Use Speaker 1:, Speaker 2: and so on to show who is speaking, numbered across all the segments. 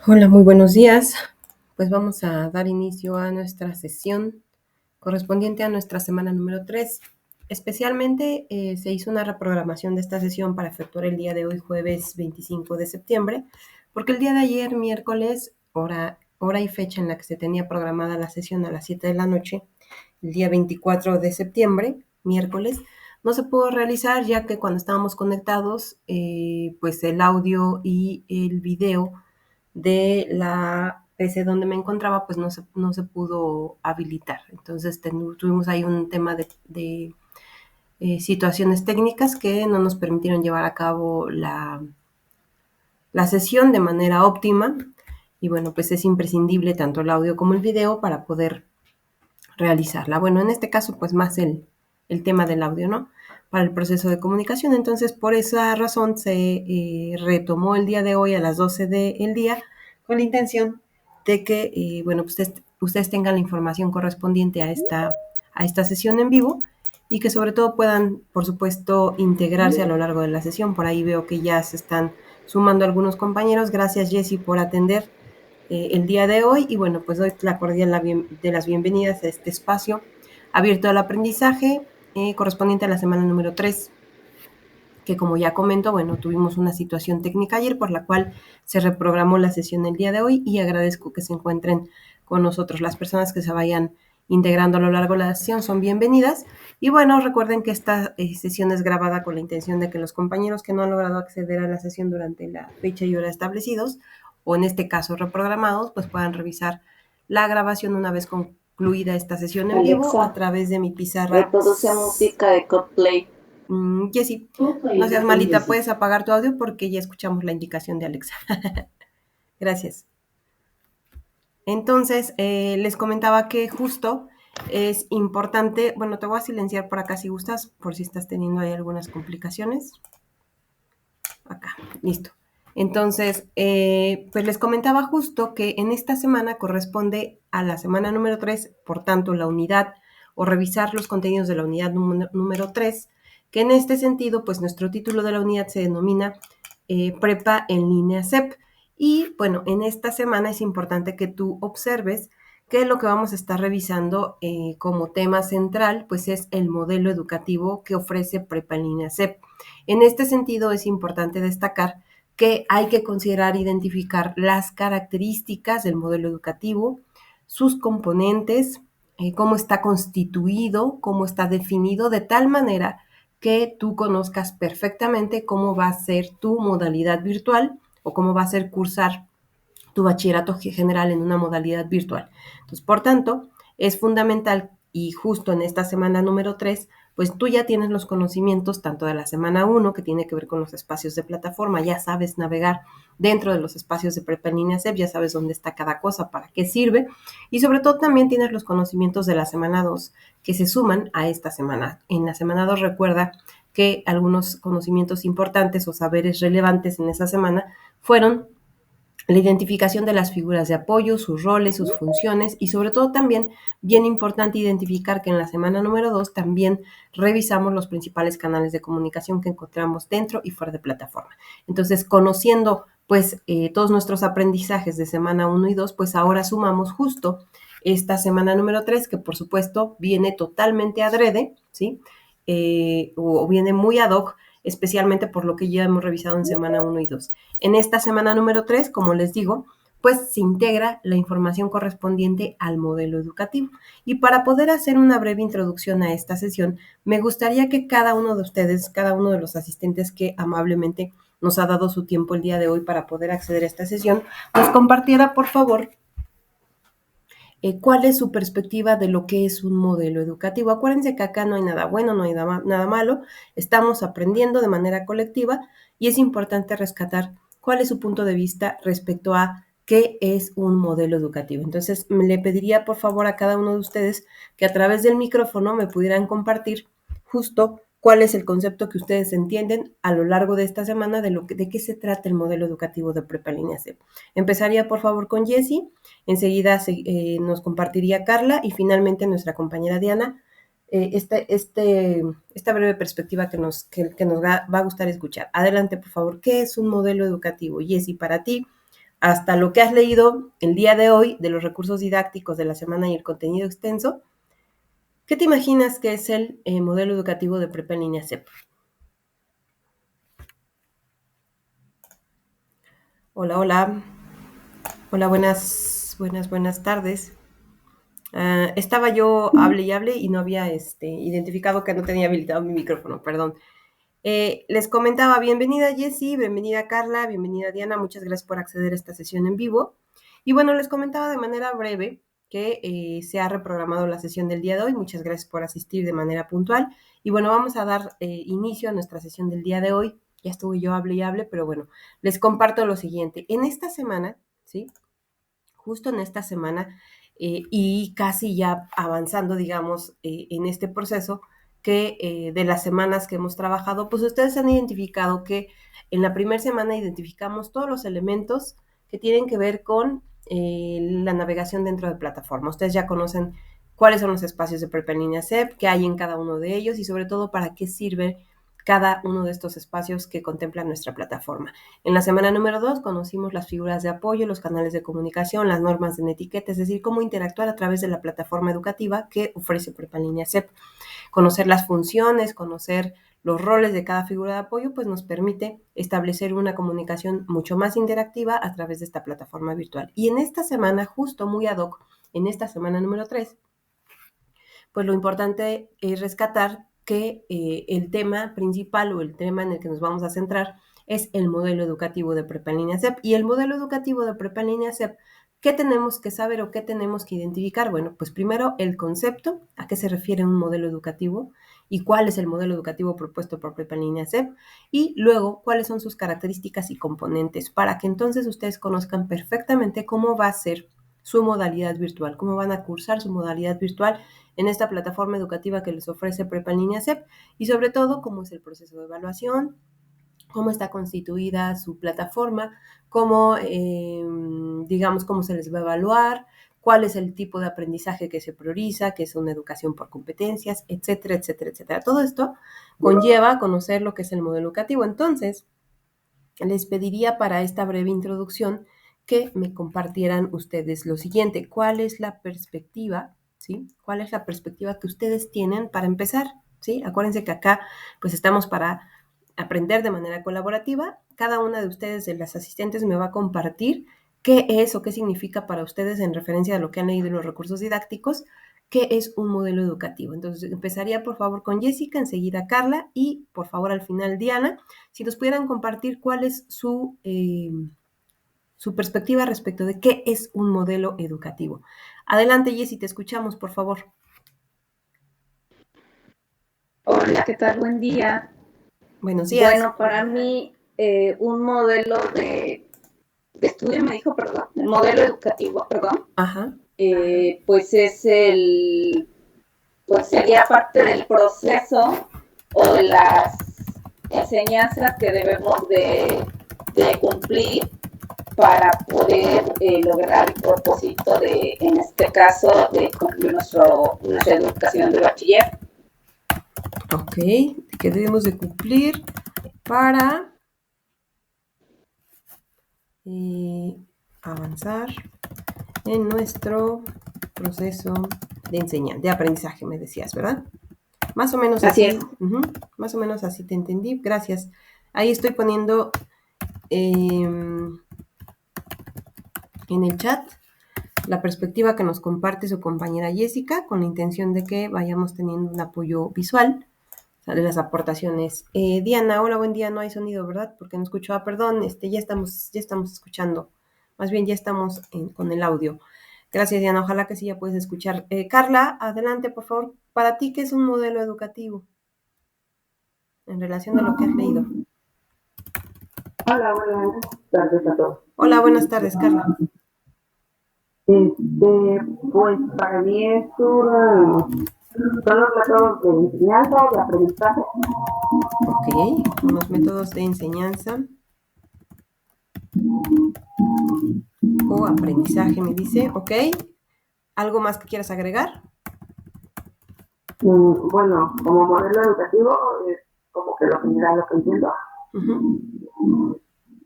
Speaker 1: Hola, muy buenos días. Pues vamos a dar inicio a nuestra sesión correspondiente a nuestra semana número 3. Especialmente se hizo una reprogramación de esta sesión para efectuar el día de hoy, jueves 25 de septiembre, porque el día de ayer, miércoles, hora y fecha en la que se tenía programada la sesión a las 7 de la noche, el día 24 de septiembre, miércoles, no se pudo realizar ya que cuando estábamos conectados, pues el audio y el video de la PC donde me encontraba, pues no se pudo habilitar. Entonces tuvimos ahí un tema de situaciones técnicas que no nos permitieron llevar a cabo la sesión de manera óptima. Y bueno, pues es imprescindible tanto el audio como el video para poder realizarla. Bueno, en este caso, pues más el tema del audio, ¿no? Para el proceso de comunicación. Entonces, por esa razón se retomó el día de hoy a las 12 del día con la intención de que, bueno, pues ustedes tengan la información correspondiente a esta sesión en vivo y que sobre todo puedan, por supuesto, integrarse a lo largo de la sesión. Por ahí veo que ya se están sumando algunos compañeros. Gracias, Jessy, por atender el día de hoy y bueno, pues doy la cordial de las bienvenidas a este espacio abierto al aprendizaje correspondiente a la semana número 3, que como ya comento, bueno, tuvimos una situación técnica ayer por la cual se reprogramó la sesión el día de hoy y agradezco que se encuentren con nosotros. Las personas que se vayan integrando a lo largo de la sesión son bienvenidas. Y bueno, recuerden que esta sesión es grabada con la intención de que los compañeros que no han logrado acceder a la sesión durante la fecha y hora establecidos, o en este caso reprogramados, pues puedan revisar la grabación una vez concluida esta sesión en vivo a través de mi pizarra.
Speaker 2: Reproduce música de Coldplay.
Speaker 1: Jessy, no seas malita, puedes apagar tu audio porque ya escuchamos la indicación de Alexa. Gracias. Entonces, les comentaba que justo es importante, bueno, te voy a silenciar por acá si gustas, por si estás teniendo ahí algunas complicaciones. Acá, listo. Entonces, pues les comentaba justo que en esta semana corresponde a la semana número 3, por tanto, la unidad o revisar los contenidos de la unidad número 3, que en este sentido, pues nuestro título de la unidad se denomina Prepa en línea CEP. Y bueno, en esta semana es importante que tú observes que lo que vamos a estar revisando como tema central, pues es el modelo educativo que ofrece Prepa en línea CEP. En este sentido, es importante destacar que hay que considerar e identificar las características del modelo educativo, sus componentes, cómo está constituido, cómo está definido, de tal manera que tú conozcas perfectamente cómo va a ser tu modalidad virtual o cómo va a ser cursar tu bachillerato general en una modalidad virtual. Entonces, por tanto, es fundamental y justo en esta semana número 3, pues tú ya tienes los conocimientos tanto de la semana 1, que tiene que ver con los espacios de plataforma, ya sabes navegar dentro de los espacios de Prepa en línea CEP, ya sabes dónde está cada cosa, para qué sirve, y sobre todo también tienes los conocimientos de la semana 2 que se suman a esta semana. En la semana 2 recuerda que algunos conocimientos importantes o saberes relevantes en esa semana fueron la identificación de las figuras de apoyo, sus roles, sus funciones y sobre todo también bien importante identificar que en la semana número 2 también revisamos los principales canales de comunicación que encontramos dentro y fuera de plataforma. Entonces, conociendo pues todos nuestros aprendizajes de semana 1 y 2, pues ahora sumamos justo esta semana número 3 que por supuesto viene totalmente adrede, ¿sí? O viene muy ad hoc, especialmente por lo que ya hemos revisado en semana 1 y 2. En esta semana número 3, como les digo, pues se integra la información correspondiente al modelo educativo. Y para poder hacer una breve introducción a esta sesión, me gustaría que cada uno de ustedes, cada uno de los asistentes que amablemente nos ha dado su tiempo el día de hoy para poder acceder a esta sesión, nos compartiera, por favor, cuál es su perspectiva de lo que es un modelo educativo. Acuérdense que acá no hay nada bueno, no hay nada malo, estamos aprendiendo de manera colectiva y es importante rescatar cuál es su punto de vista respecto a qué es un modelo educativo. Entonces, le pediría por favor a cada uno de ustedes que a través del micrófono me pudieran compartir justo cuál es el concepto que ustedes entienden a lo largo de esta semana de qué se trata el modelo educativo de Prepa Línea C. Empezaría por favor con Jessy. Enseguida nos compartiría Carla y finalmente nuestra compañera Diana esta breve perspectiva que nos va a gustar escuchar. Adelante, por favor. ¿Qué es un modelo educativo? Jessy, para ti, hasta lo que has leído el día de hoy de los recursos didácticos de la semana y el contenido extenso, ¿qué te imaginas que es el modelo educativo de prepa en línea SEP? Hola, hola. Hola, buenas tardes. Estaba yo hable y no había identificado que no tenía habilitado mi micrófono, perdón. Les comentaba, bienvenida Jessie, bienvenida Carla, bienvenida Diana, muchas gracias por acceder a esta sesión en vivo. Y bueno, les comentaba de manera breve que se ha reprogramado la sesión del día de hoy, muchas gracias por asistir de manera puntual. Y bueno, vamos a dar inicio a nuestra sesión del día de hoy. Ya estuve yo hable, pero bueno, les comparto lo siguiente. En esta semana, ¿sí? Justo en esta semana y casi ya avanzando, digamos, en este proceso, que de las semanas que hemos trabajado, pues ustedes han identificado que en la primera semana identificamos todos los elementos que tienen que ver con la navegación dentro de plataforma. Ustedes ya conocen cuáles son los espacios de Prepa en línea SEP, qué hay en cada uno de ellos y sobre todo para qué sirve cada uno de estos espacios que contempla nuestra plataforma. En la semana número 2 conocimos las figuras de apoyo, los canales de comunicación, las normas de etiqueta, es decir, cómo interactuar a través de la plataforma educativa que ofrece Prepa en línea SEP. Conocer las funciones, conocer los roles de cada figura de apoyo, pues nos permite establecer una comunicación mucho más interactiva a través de esta plataforma virtual. Y en esta semana, justo muy ad hoc, en esta semana número 3, pues lo importante es rescatar que el tema principal o el tema en el que nos vamos a centrar es el modelo educativo de Prepa en línea SEP. Y el modelo educativo de Prepa en línea SEP, ¿qué tenemos que saber o qué tenemos que identificar? Bueno, pues primero el concepto, a qué se refiere un modelo educativo y cuál es el modelo educativo propuesto por Prepa en línea SEP, y luego cuáles son sus características y componentes, para que entonces ustedes conozcan perfectamente cómo va a ser su modalidad virtual, cómo van a cursar su modalidad virtual en esta plataforma educativa que les ofrece Prepa en línea SEP y sobre todo cómo es el proceso de evaluación, cómo está constituida su plataforma, cómo, digamos, cómo se les va a evaluar, cuál es el tipo de aprendizaje que se prioriza, que es una educación por competencias, etcétera, etcétera, etcétera. Todo esto conlleva conocer lo que es el modelo educativo. Entonces, les pediría para esta breve introducción que me compartieran ustedes lo siguiente. ¿Cuál es la perspectiva, sí? ¿Cuál es la perspectiva que ustedes tienen para empezar, sí? Acuérdense que acá pues estamos para aprender de manera colaborativa. Cada una de ustedes, de las asistentes, me va a compartir qué es o qué significa para ustedes en referencia a lo que han leído en los recursos didácticos, qué es un modelo educativo. Entonces, empezaría por favor con Jessica, enseguida Carla y por favor al final Diana. Si nos pudieran compartir cuál es su perspectiva respecto de qué es un modelo educativo. Adelante, Jessy, te escuchamos, por favor.
Speaker 2: Hola, ¿qué tal? Buen día.
Speaker 1: Buenos días.
Speaker 2: Bueno, para mí, un modelo de estudio, me dijo, perdón, el modelo educativo, perdón,
Speaker 1: Ajá.
Speaker 2: pues es pues sería parte del proceso o de las enseñanzas que debemos de cumplir para poder lograr el propósito de, en este caso, de cumplir nuestra educación de bachiller.
Speaker 1: Ok, que debemos de cumplir para avanzar en nuestro proceso de enseñanza, de aprendizaje, me decías, ¿verdad? Más o menos así.
Speaker 2: Así es.
Speaker 1: Más o menos así te entendí. Gracias. Ahí estoy poniendo en el chat la perspectiva que nos comparte su compañera Jessica, con la intención de que vayamos teniendo un apoyo visual de las aportaciones. Diana, hola, buen día. No hay sonido, ¿verdad? Porque no escucho. Perdón, ya estamos escuchando. Más bien ya estamos con el audio. Gracias, Diana. Ojalá que sí ya puedes escuchar. Carla, adelante, por favor. Para ti, ¿qué es un modelo educativo en relación a lo que has leído?
Speaker 3: Hola, buenas tardes a todos.
Speaker 1: Hola, buenas tardes, Carla.
Speaker 3: Pues para mí son los métodos de enseñanza y aprendizaje.
Speaker 1: Ok, unos métodos de enseñanza o aprendizaje, me dice. Ok, ¿algo más que quieras agregar?
Speaker 3: Bueno, como modelo educativo es como que lo general, lo que entiendo.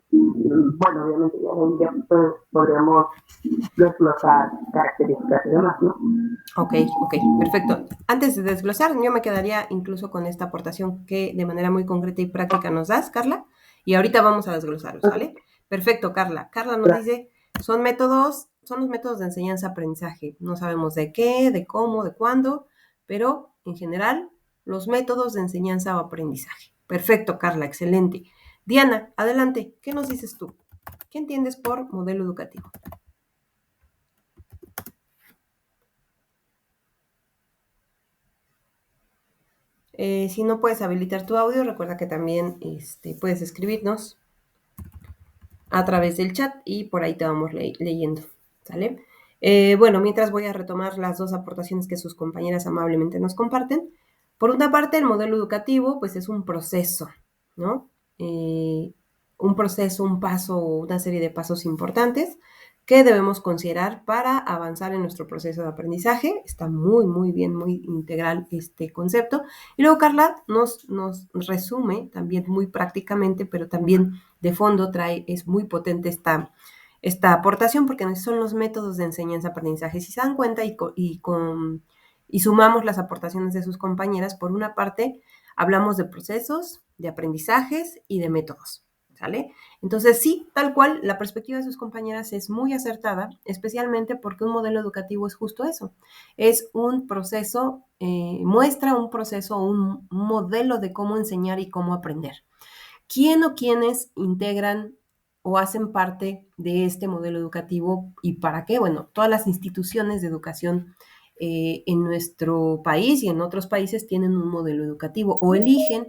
Speaker 3: Bueno, obviamente ya, ya pues, podríamos desglosar características y demás, ¿no?
Speaker 1: Ok, perfecto. Antes de desglosar, yo me quedaría incluso con esta aportación que de manera muy concreta y práctica nos das, Carla, y ahorita vamos a desglosarlo, ¿sale? Perfecto, Carla. Carla nos dice, son los métodos de enseñanza-aprendizaje. No sabemos de qué, de cómo, de cuándo, pero en general, los métodos de enseñanza o aprendizaje. Perfecto, Carla, excelente. Diana, adelante, ¿qué nos dices tú? ¿Qué entiendes por modelo educativo? Si no puedes habilitar tu audio, recuerda que también puedes escribirnos a través del chat y por ahí te vamos leyendo, ¿sale? Bueno, mientras voy a retomar las dos aportaciones que sus compañeras amablemente nos comparten. Por una parte, el modelo educativo, pues es un proceso, ¿no? Un proceso, un paso, una serie de pasos importantes que debemos considerar para avanzar en nuestro proceso de aprendizaje. Está muy bien, muy integral este concepto. Y luego Carla nos resume también muy prácticamente, pero también de fondo es muy potente esta aportación porque son los métodos de enseñanza-aprendizaje. Si se dan cuenta y sumamos las aportaciones de sus compañeras, por una parte, hablamos de procesos, de aprendizajes y de métodos. ¿Sale? Entonces, sí, tal cual, la perspectiva de sus compañeras es muy acertada, especialmente porque un modelo educativo es justo eso. Es un proceso, muestra un proceso, un modelo de cómo enseñar y cómo aprender. ¿Quién o quiénes integran o hacen parte de este modelo educativo y para qué? Bueno, todas las instituciones de educación en nuestro país y en otros países tienen un modelo educativo o eligen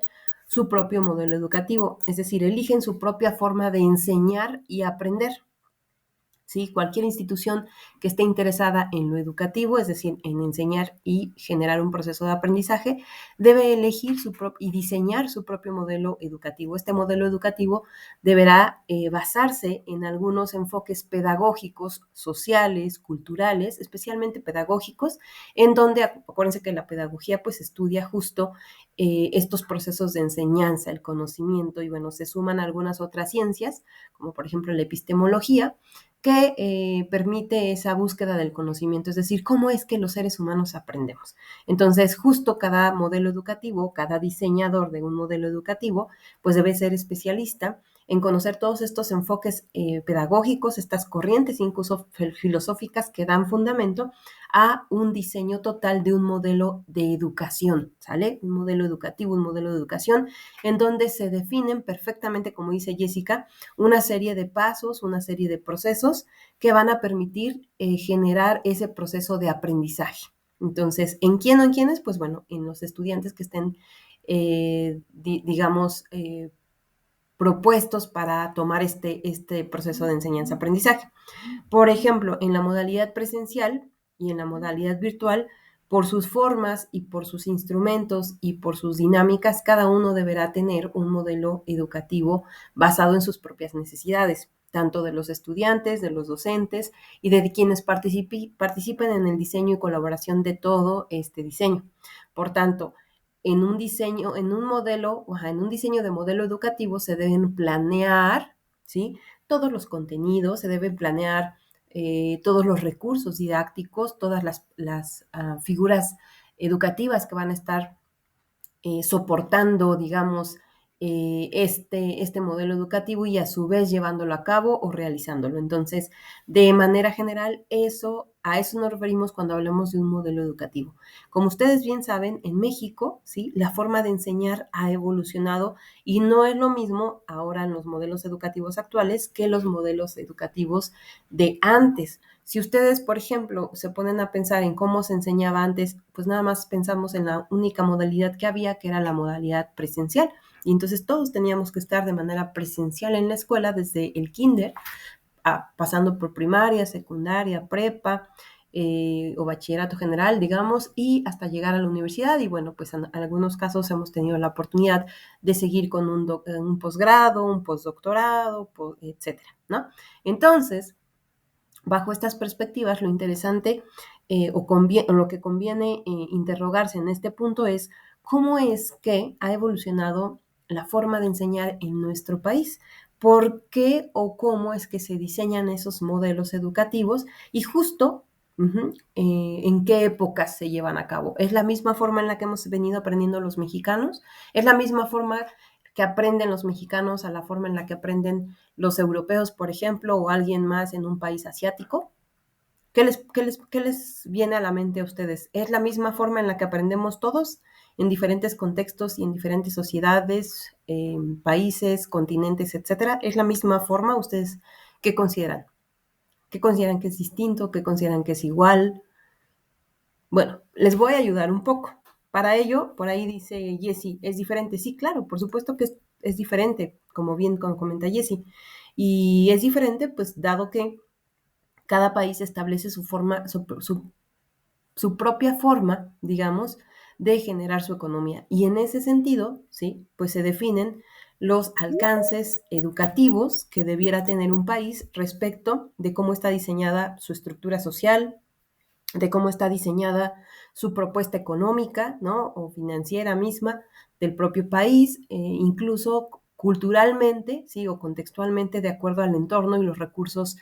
Speaker 1: su propio modelo educativo, es decir, eligen su propia forma de enseñar y aprender. ¿Sí? Cualquier institución que esté interesada en lo educativo, es decir, en enseñar y generar un proceso de aprendizaje, debe elegir y diseñar su propio modelo educativo. Este modelo educativo deberá basarse en algunos enfoques pedagógicos, sociales, culturales, especialmente pedagógicos, en donde, acuérdense que la pedagogía pues estudia justo estos procesos de enseñanza, el conocimiento, y bueno, se suman algunas otras ciencias, como por ejemplo la epistemología, que permite esa búsqueda del conocimiento, es decir, cómo es que los seres humanos aprendemos. Entonces, justo cada modelo educativo, cada diseñador de un modelo educativo, pues debe ser especialista en conocer todos estos enfoques pedagógicos, estas corrientes incluso filosóficas que dan fundamento a un diseño total de un modelo de educación, ¿sale? Un modelo educativo, un modelo de educación en donde se definen perfectamente, como dice Jessica, una serie de pasos, una serie de procesos que van a permitir generar ese proceso de aprendizaje. Entonces, ¿en quién o en quiénes? Pues bueno, en los estudiantes que estén, digamos, propuestos para tomar este proceso de enseñanza-aprendizaje. Por ejemplo, en la modalidad presencial y en la modalidad virtual, por sus formas y por sus instrumentos y por sus dinámicas, cada uno deberá tener un modelo educativo basado en sus propias necesidades, tanto de los estudiantes, de los docentes y de quienes participen en el diseño y colaboración de todo este diseño. Por tanto, en un diseño de modelo educativo se deben planear, ¿sí? Todos los contenidos, se deben planear todos los recursos didácticos, todas las figuras educativas que van a estar soportando, digamos, este modelo educativo y a su vez llevándolo a cabo o realizándolo. Entonces, de manera general, a eso nos referimos cuando hablamos de un modelo educativo. Como ustedes bien saben, en México, ¿sí? La forma de enseñar ha evolucionado y no es lo mismo ahora en los modelos educativos actuales que los modelos educativos de antes. Si ustedes, por ejemplo, se ponen a pensar en cómo se enseñaba antes, pues nada más pensamos en la única modalidad que había, que era la modalidad presencial. Y entonces todos teníamos que estar de manera presencial en la escuela desde el kinder, pasando por primaria, secundaria, prepa, o bachillerato general, digamos, y hasta llegar a la universidad. Y bueno, pues en algunos casos hemos tenido la oportunidad de seguir con un posgrado, un postdoctorado, etcétera, ¿no? Entonces, bajo estas perspectivas, lo interesante o lo que conviene interrogarse en este punto es cómo es que ha evolucionado la forma de enseñar en nuestro país. por qué o cómo es que se diseñan esos modelos educativos y justo en qué épocas se llevan a cabo. ¿Es la misma forma en la que hemos venido aprendiendo los mexicanos? ¿Es la misma forma que aprenden los mexicanos a la forma en la que aprenden los europeos, por ejemplo, o alguien más en un país asiático? ¿Qué les viene a la mente a ustedes? ¿Es la misma forma en la que aprendemos todos en diferentes contextos y en diferentes sociedades, países, continentes, etcétera? ¿Es la misma forma? ¿Ustedes qué consideran? ¿Qué consideran que es distinto? ¿Qué consideran que es igual? Bueno, les voy a ayudar un poco. Para ello, por ahí dice Jessie, ¿es diferente? Sí, claro, por supuesto que es diferente, como bien comenta Jessie. Y es diferente, pues, dado que cada país establece su forma, su propia forma, digamos, de generar su economía. Y en ese sentido, ¿sí? Pues se definen los alcances educativos que debiera tener un país respecto de cómo está diseñada su estructura social, de cómo está diseñada su propuesta económica, ¿no? O financiera misma del propio país, incluso culturalmente, ¿sí? O contextualmente de acuerdo al entorno y los recursos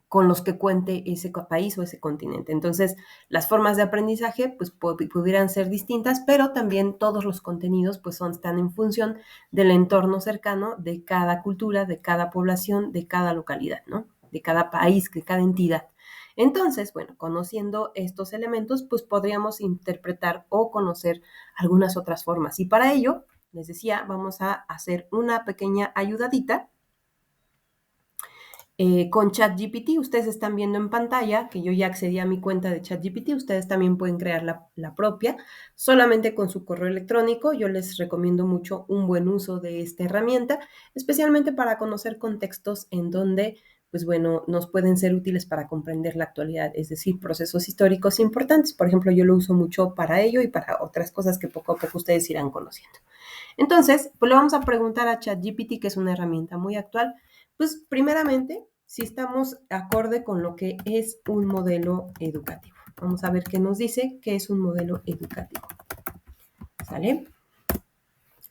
Speaker 1: con los que cuente ese país o ese continente. Entonces, las formas de aprendizaje pues pudieran ser distintas, pero también todos los contenidos pues están en función del entorno cercano de cada cultura, de cada población, de cada localidad, ¿no? De cada país, de cada entidad. Entonces, bueno, conociendo estos elementos, pues podríamos interpretar o conocer algunas otras formas. Y para ello, les decía, vamos a hacer una pequeña ayudadita con ChatGPT. Ustedes están viendo en pantalla que yo ya accedí a mi cuenta de ChatGPT. Ustedes también pueden crear la propia, solamente con su correo electrónico. Yo les recomiendo mucho un buen uso de esta herramienta, especialmente para conocer contextos en donde pues bueno, nos pueden ser útiles para comprender la actualidad, es decir, procesos históricos importantes. Por ejemplo, yo lo uso mucho para ello y para otras cosas que poco a poco ustedes irán conociendo. Entonces, pues le vamos a preguntar a ChatGPT, que es una herramienta muy actual, pues primeramente, si estamos acorde con lo que es un modelo educativo. Vamos a ver qué nos dice que es un modelo educativo. ¿Sale?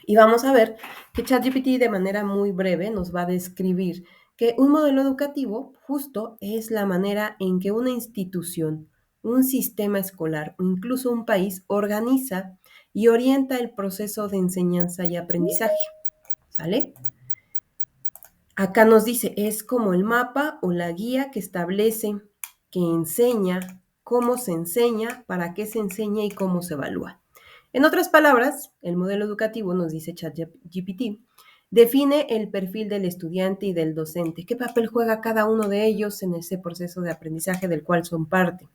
Speaker 1: Y vamos a ver que ChatGPT de manera muy breve nos va a describir que un modelo educativo justo es la manera en que una institución, un sistema escolar o incluso un país organiza y orienta el proceso de enseñanza y aprendizaje. ¿Sale? Acá nos dice, es como el mapa o la guía que establece, que enseña, cómo se enseña, para qué se enseña y cómo se evalúa. En otras palabras, el modelo educativo, nos dice ChatGPT, define el perfil del estudiante y del docente, qué papel juega cada uno de ellos en ese proceso de aprendizaje del cual son parte.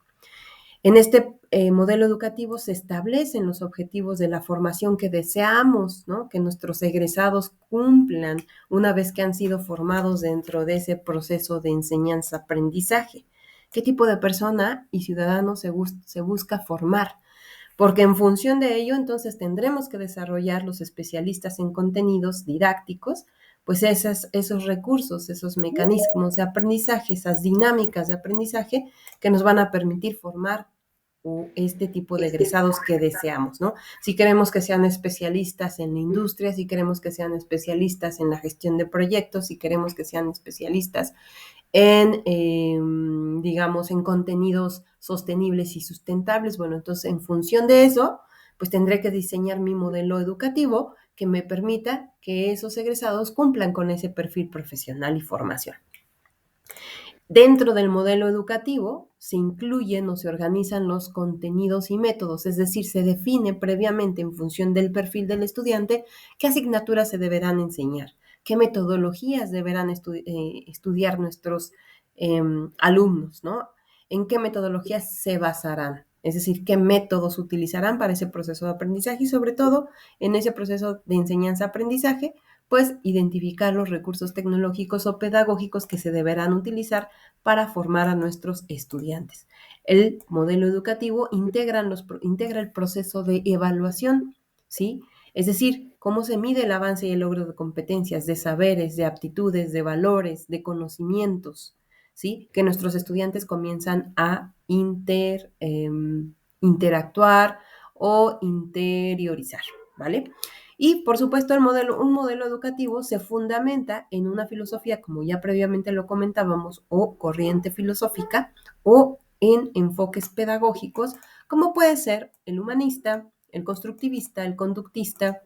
Speaker 1: En este modelo educativo se establecen los objetivos de la formación que deseamos, ¿no? Que nuestros egresados cumplan una vez que han sido formados dentro de ese proceso de enseñanza-aprendizaje. ¿Qué tipo de persona y ciudadano se busca formar? Porque en función de ello, entonces tendremos que desarrollar los especialistas en contenidos didácticos, pues esos recursos, esos mecanismos de aprendizaje, esas dinámicas de aprendizaje que nos van a permitir formar este tipo de egresados que deseamos, ¿no? Si queremos que sean especialistas en la industria, si queremos que sean especialistas en la gestión de proyectos, si queremos que sean especialistas digamos, en contenidos sostenibles y sustentables. Bueno, entonces en función de eso, pues tendré que diseñar mi modelo educativo que me permita que esos egresados cumplan con ese perfil profesional y formación. Dentro del modelo educativo se incluyen o se organizan los contenidos y métodos, es decir, se define previamente en función del perfil del estudiante qué asignaturas se deberán enseñar, qué metodologías deberán estudiar nuestros alumnos, ¿no? En qué metodologías se basarán, es decir, qué métodos utilizarán para ese proceso de aprendizaje y sobre todo en ese proceso de enseñanza-aprendizaje, pues identificar los recursos tecnológicos o pedagógicos que se deberán utilizar para formar a nuestros estudiantes. El modelo educativo integra el proceso de evaluación, ¿sí? Es decir, cómo se mide el avance y el logro de competencias, de saberes, de aptitudes, de valores, de conocimientos, ¿sí? Que nuestros estudiantes comienzan a interactuar o interiorizar, ¿vale? Y, por supuesto, un modelo educativo se fundamenta en una filosofía, como ya previamente lo comentábamos, o corriente filosófica, o en enfoques pedagógicos, como puede ser el humanista, el constructivista, el conductista,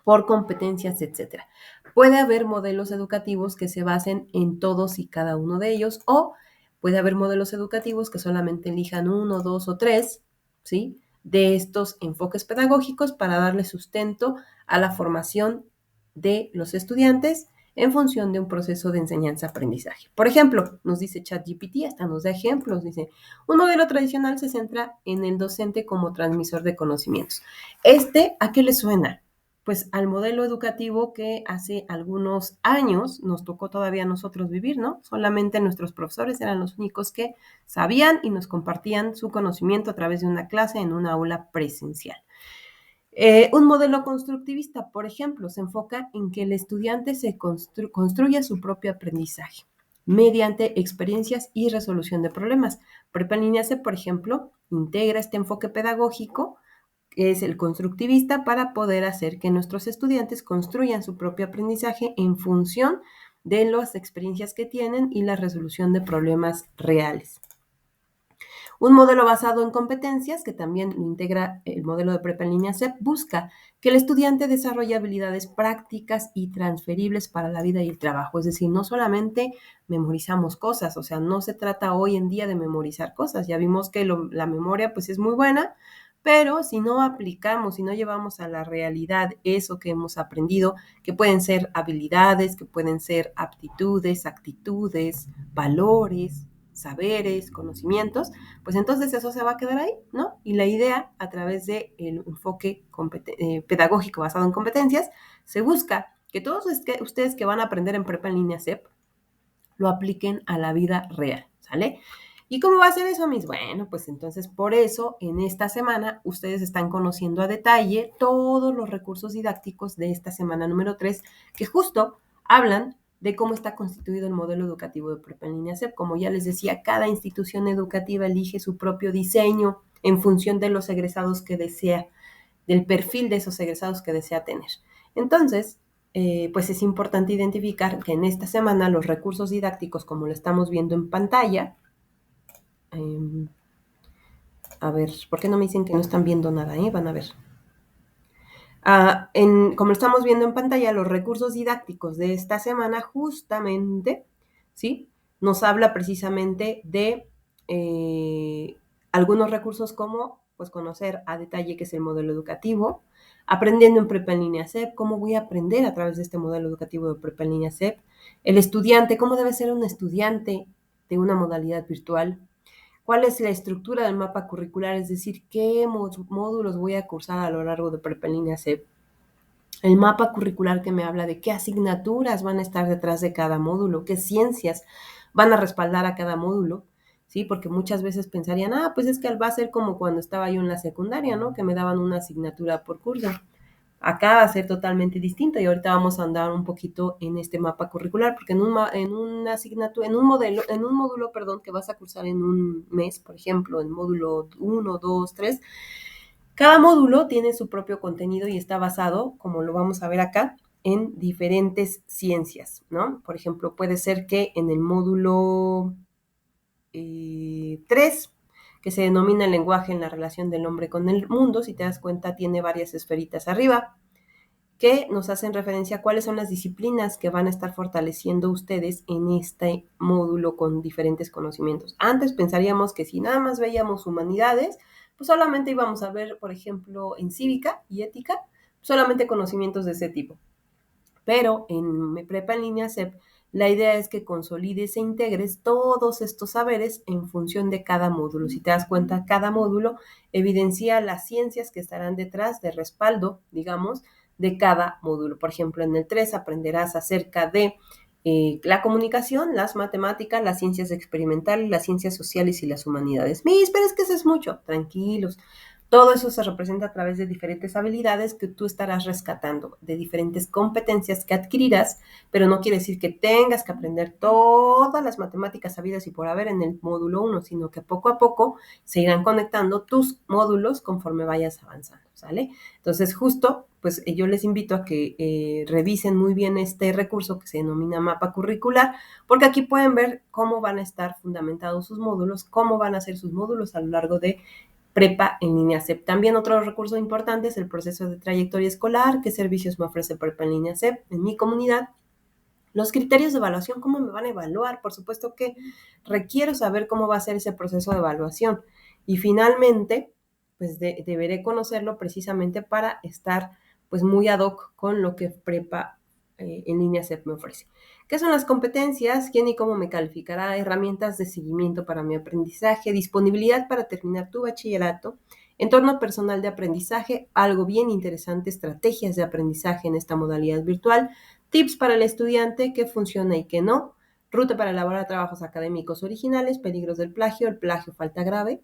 Speaker 1: por competencias, etcétera. Puede haber modelos educativos que se basen en todos y cada uno de ellos, o puede haber modelos educativos que solamente elijan uno, dos o tres, ¿sí?, de estos enfoques pedagógicos para darle sustento a la formación de los estudiantes en función de un proceso de enseñanza-aprendizaje. Por ejemplo, nos dice ChatGPT, hasta nos da ejemplos, dice, un modelo tradicional se centra en el docente como transmisor de conocimientos. ¿A qué le suena? Pues al modelo educativo que hace algunos años nos tocó todavía a nosotros vivir, ¿no? Solamente nuestros profesores eran los únicos que sabían y nos compartían su conocimiento a través de una clase en una aula presencial. Un modelo constructivista, por ejemplo, se enfoca en que el estudiante se construya su propio aprendizaje mediante experiencias y resolución de problemas. Prepa en línea C, por ejemplo, integra este enfoque pedagógico, que es el constructivista, para poder hacer que nuestros estudiantes construyan su propio aprendizaje en función de las experiencias que tienen y la resolución de problemas reales. Un modelo basado en competencias, que también lo integra el modelo de Prepa en línea CEP, busca que el estudiante desarrolle habilidades prácticas y transferibles para la vida y el trabajo. Es decir, no solamente memorizamos cosas, o sea, no se trata hoy en día de memorizar cosas. Ya vimos que la memoria pues es muy buena, pero si no aplicamos, si no llevamos a la realidad eso que hemos aprendido, que pueden ser habilidades, que pueden ser aptitudes, actitudes, valores, saberes, conocimientos, pues entonces eso se va a quedar ahí, ¿no? Y la idea, a través del enfoque pedagógico basado en competencias, se busca que todos ustedes que van a aprender en Prepa en línea CEP lo apliquen a la vida real, ¿sale? ¿Y cómo va a ser eso, mis? Bueno, pues entonces por eso en esta semana ustedes están conociendo a detalle todos los recursos didácticos de esta semana número 3, que justo hablan de cómo está constituido el modelo educativo de Prepa en línea CEP. Como ya les decía, cada institución educativa elige su propio diseño en función de los egresados que desea, del perfil de esos egresados que desea tener. Entonces, pues es importante identificar que en esta semana los recursos didácticos, como lo estamos viendo en pantalla, a ver, ¿por qué no me dicen que no están viendo nada? Van a ver. Como lo estamos viendo en pantalla, los recursos didácticos de esta semana justamente, ¿sí?, nos habla precisamente de algunos recursos como, pues, conocer a detalle qué es el modelo educativo, aprendiendo en Prepa en línea CEP, cómo voy a aprender a través de este modelo educativo de Prepa en línea CEP, el estudiante, cómo debe ser un estudiante de una modalidad virtual, cuál es la estructura del mapa curricular, es decir, qué módulos voy a cursar a lo largo de Prepa en línea CEP, el mapa curricular que me habla de qué asignaturas van a estar detrás de cada módulo, qué ciencias van a respaldar a cada módulo, ¿sí? Porque muchas veces pensarían, pues es que va a ser como cuando estaba yo en la secundaria, ¿no? Que me daban una asignatura por curso. Acá va a ser totalmente distinto y ahorita vamos a andar un poquito en este mapa curricular, porque en una asignatura, en un módulo, que vas a cursar en un mes, por ejemplo, en módulo 1, 2, 3, cada módulo tiene su propio contenido y está basado, como lo vamos a ver acá, en diferentes ciencias, ¿no? Por ejemplo, puede ser que en el módulo 3, que se denomina el lenguaje en la relación del hombre con el mundo, si te das cuenta, tiene varias esferitas arriba, que nos hacen referencia a cuáles son las disciplinas que van a estar fortaleciendo ustedes en este módulo con diferentes conocimientos. Antes pensaríamos que si nada más veíamos humanidades, pues solamente íbamos a ver, por ejemplo, en cívica y ética, solamente conocimientos de ese tipo. Pero en Prepa en línea CEP, la idea es que consolides e integres todos estos saberes en función de cada módulo. Si te das cuenta, cada módulo evidencia las ciencias que estarán detrás de respaldo, digamos, de cada módulo. Por ejemplo, en el 3 aprenderás acerca de la comunicación, las matemáticas, las ciencias experimentales, las ciencias sociales y las humanidades. Pero es que eso es mucho, tranquilos. Todo eso se representa a través de diferentes habilidades que tú estarás rescatando, de diferentes competencias que adquirirás, pero no quiere decir que tengas que aprender todas las matemáticas sabidas y por haber en el módulo 1, sino que poco a poco se irán conectando tus módulos conforme vayas avanzando, ¿sale? Entonces, justo, pues yo les invito a que revisen muy bien este recurso que se denomina mapa curricular, porque aquí pueden ver cómo van a estar fundamentados sus módulos, cómo van a ser sus módulos a lo largo de Prepa en línea CEP. También otro recurso importante es el proceso de trayectoria escolar, qué servicios me ofrece Prepa en línea CEP en mi comunidad. Los criterios de evaluación, ¿cómo me van a evaluar? Por supuesto que requiero saber cómo va a ser ese proceso de evaluación. Y finalmente, pues deberé conocerlo precisamente para estar pues muy ad hoc con lo que Prepa en línea CEP me ofrece. ¿Qué son las competencias? ¿Quién y cómo me calificará? Herramientas de seguimiento para mi aprendizaje, disponibilidad para terminar tu bachillerato, entorno personal de aprendizaje, algo bien interesante, estrategias de aprendizaje en esta modalidad virtual, tips para el estudiante, qué funciona y qué no, ruta para elaborar trabajos académicos originales, peligros del plagio, el plagio falta grave,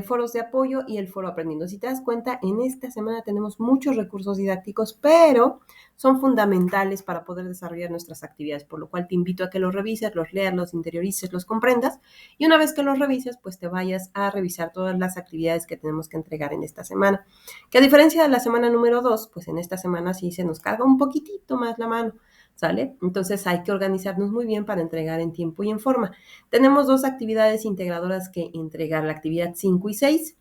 Speaker 1: foros de apoyo y el foro aprendiendo. Si te das cuenta, en esta semana tenemos muchos recursos didácticos, pero son fundamentales para poder desarrollar nuestras actividades, por lo cual te invito a que los revises, los leas, los interiorices, los comprendas y una vez que los revises, pues te vayas a revisar todas las actividades que tenemos que entregar en esta semana. Que a diferencia de la semana número 2, pues en esta semana sí se nos carga un poquitito más la mano, ¿sale? Entonces hay que organizarnos muy bien para entregar en tiempo y en forma. Tenemos 2 actividades integradoras que entregar, la actividad 5 y 6,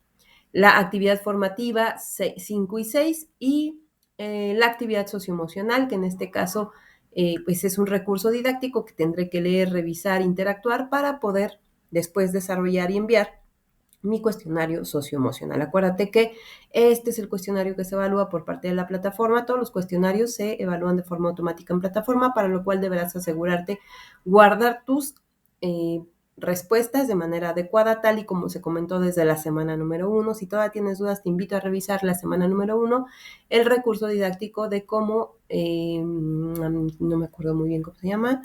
Speaker 1: la actividad formativa 5 y 6 y la actividad socioemocional, que en este caso pues es un recurso didáctico que tendré que leer, revisar, interactuar para poder después desarrollar y enviar mi cuestionario socioemocional. Acuérdate que este es el cuestionario que se evalúa por parte de la plataforma. Todos los cuestionarios se evalúan de forma automática en plataforma, para lo cual deberás asegurarte guardar tus respuestas de manera adecuada, tal y como se comentó desde la semana número 1. Si todavía tienes dudas, te invito a revisar la semana número 1, el recurso didáctico de cómo, no me acuerdo muy bien cómo se llama,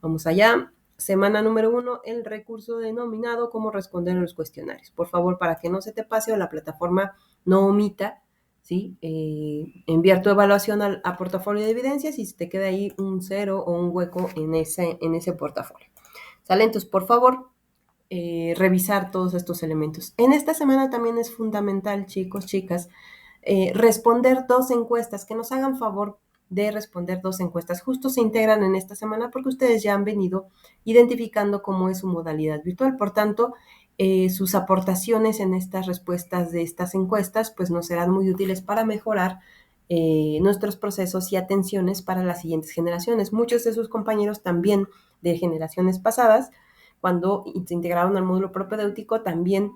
Speaker 1: vamos allá. Semana número 1, el recurso denominado cómo responder a los cuestionarios. Por favor, para que no se te pase o la plataforma no omita, ¿sí? Enviar tu evaluación a portafolio de evidencias y si te queda ahí un 0 o un hueco en ese portafolio. ¿Sale? Entonces, por favor, revisar todos estos elementos. En esta semana también es fundamental, chicos, chicas, responder 2 encuestas, que nos hagan favor de responder 2 encuestas. Justo se integran en esta semana porque ustedes ya han venido identificando cómo es su modalidad virtual. Por tanto, sus aportaciones en estas respuestas de estas encuestas pues nos serán muy útiles para mejorar nuestros procesos y atenciones para las siguientes generaciones. Muchos de sus compañeros también de generaciones pasadas, cuando se integraron al módulo propedéutico, también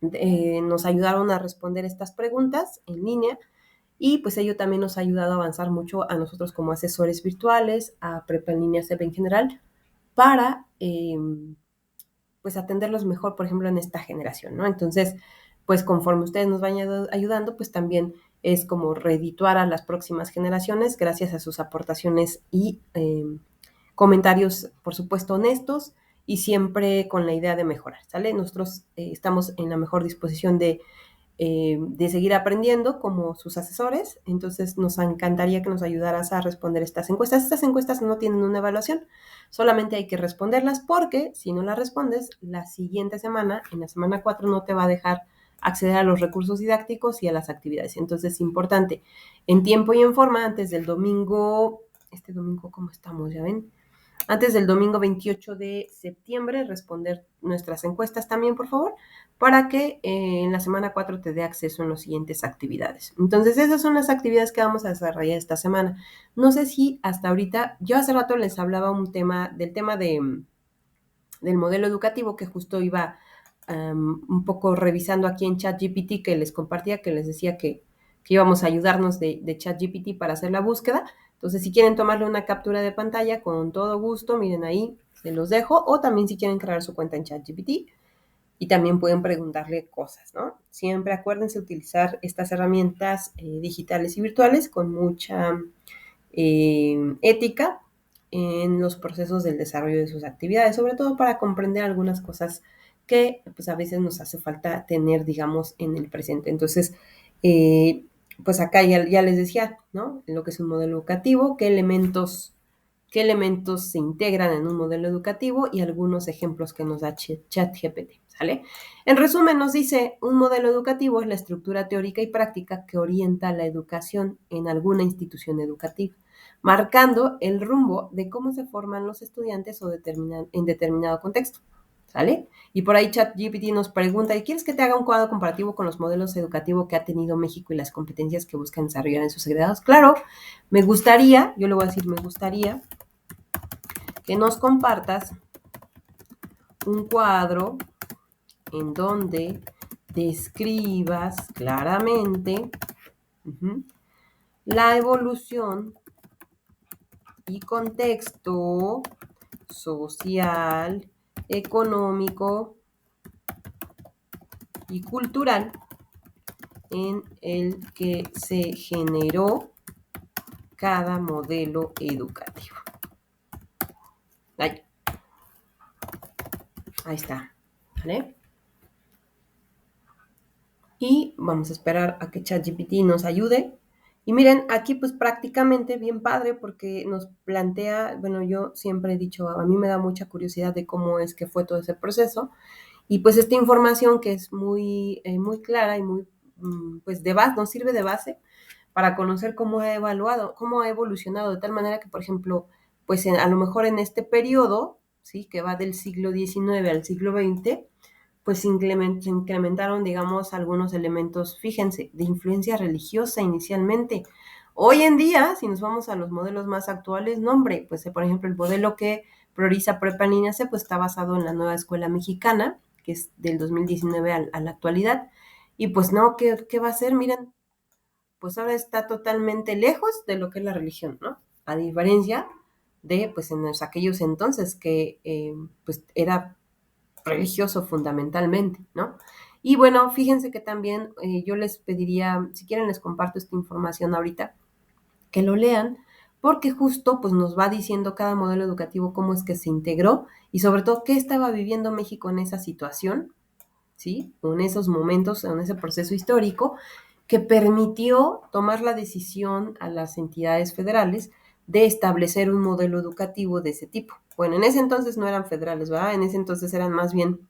Speaker 1: nos ayudaron a responder estas preguntas en línea y pues ello también nos ha ayudado a avanzar mucho a nosotros como asesores virtuales, a Prepa en línea CEP en general, para pues atenderlos mejor, por ejemplo, en esta generación, ¿no? Entonces, pues conforme ustedes nos vayan ayudando, pues también es como redituar a las próximas generaciones gracias a sus aportaciones y comentarios, por supuesto, honestos y siempre con la idea de mejorar, ¿sale? Nosotros estamos en la mejor disposición de seguir aprendiendo como sus asesores, entonces nos encantaría que nos ayudaras a responder estas encuestas. Estas encuestas no tienen una evaluación, solamente hay que responderlas porque si no las respondes, la siguiente semana, en la semana 4, no te va a dejar acceder a los recursos didácticos y a las actividades. Entonces es importante en tiempo y en forma, antes del domingo, este domingo, ¿cómo estamos? Ya ven, antes del domingo 28 de septiembre, responder nuestras encuestas también, por favor, para que en la semana 4 te dé acceso en las siguientes actividades. Entonces, esas son las actividades que vamos a desarrollar esta semana. No sé si hasta ahorita, yo hace rato les hablaba del tema del modelo educativo que justo iba un poco revisando aquí en ChatGPT, que les compartía, que les decía que íbamos a ayudarnos de ChatGPT para hacer la búsqueda. Entonces, si quieren tomarle una captura de pantalla, con todo gusto, miren ahí, se los dejo. O también si quieren crear su cuenta en ChatGPT y también pueden preguntarle cosas, ¿no? Siempre acuérdense utilizar estas herramientas digitales y virtuales con mucha ética en los procesos del desarrollo de sus actividades, sobre todo para comprender algunas cosas que pues a veces nos hace falta tener, digamos, en el presente. Entonces, pues acá ya les decía, ¿no? En lo que es un modelo educativo, qué elementos se integran en un modelo educativo y algunos ejemplos que nos da ChatGPT, ¿sale? En resumen, nos dice, un modelo educativo es la estructura teórica y práctica que orienta la educación en alguna institución educativa, marcando el rumbo de cómo se forman los estudiantes o en determinado contexto, ¿sale? Y por ahí ChatGPT nos pregunta, ¿y quieres que te haga un cuadro comparativo con los modelos educativos que ha tenido México y las competencias que buscan desarrollar en sus egresados? Claro, me gustaría, yo le voy a decir, me gustaría que nos compartas un cuadro en donde describas claramente la evolución y contexto social, económico y cultural en el que se generó cada modelo educativo. Ahí está, ¿vale? Y vamos a esperar a que ChatGPT nos ayude. Y miren, aquí pues prácticamente bien padre porque nos plantea, bueno, yo siempre he dicho, a mí me da mucha curiosidad de cómo es que fue todo ese proceso. Y pues esta información que es muy, muy clara y muy, pues de base, nos sirve de base para conocer cómo ha evolucionado, de tal manera que, por ejemplo, pues a lo mejor en este periodo, ¿sí? Que va del siglo XIX al siglo XX, pues se incrementaron, digamos, algunos elementos, fíjense, de influencia religiosa inicialmente. Hoy en día, si nos vamos a los modelos más actuales, no, hombre, pues por ejemplo, el modelo que prioriza Prepa en línea C, pues está basado en la nueva escuela mexicana, que es del 2019 a la actualidad. Y pues no, ¿qué va a ser? Miren, pues ahora está totalmente lejos de lo que es la religión, ¿no? A diferencia de, pues en aquellos entonces que, pues era religioso fundamentalmente, ¿no? Y bueno, fíjense que también yo les pediría, si quieren les comparto esta información ahorita, que lo lean, porque justo pues nos va diciendo cada modelo educativo cómo es que se integró y sobre todo qué estaba viviendo México en esa situación, ¿sí? En esos momentos, en ese proceso histórico, que permitió tomar la decisión a las entidades federales de establecer un modelo educativo de ese tipo. Bueno, en ese entonces no eran federales, ¿verdad? En ese entonces eran más bien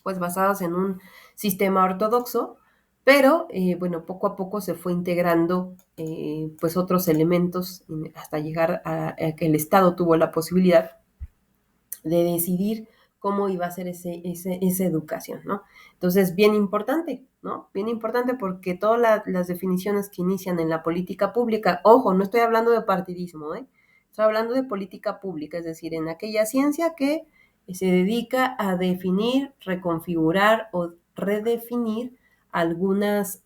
Speaker 1: pues basados en un sistema ortodoxo, pero bueno, poco a poco se fue integrando pues otros elementos hasta llegar a que el Estado tuvo la posibilidad de decidir cómo iba a ser esa educación, ¿no? Entonces, bien importante, ¿no? Bien importante porque todas las definiciones que inician en la política pública, ojo, no estoy hablando de partidismo, ¿eh? Estoy hablando de política pública, es decir, en aquella ciencia que se dedica a definir, reconfigurar o redefinir algunas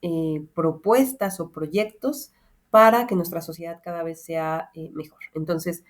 Speaker 1: propuestas o proyectos para que nuestra sociedad cada vez sea mejor. Entonces,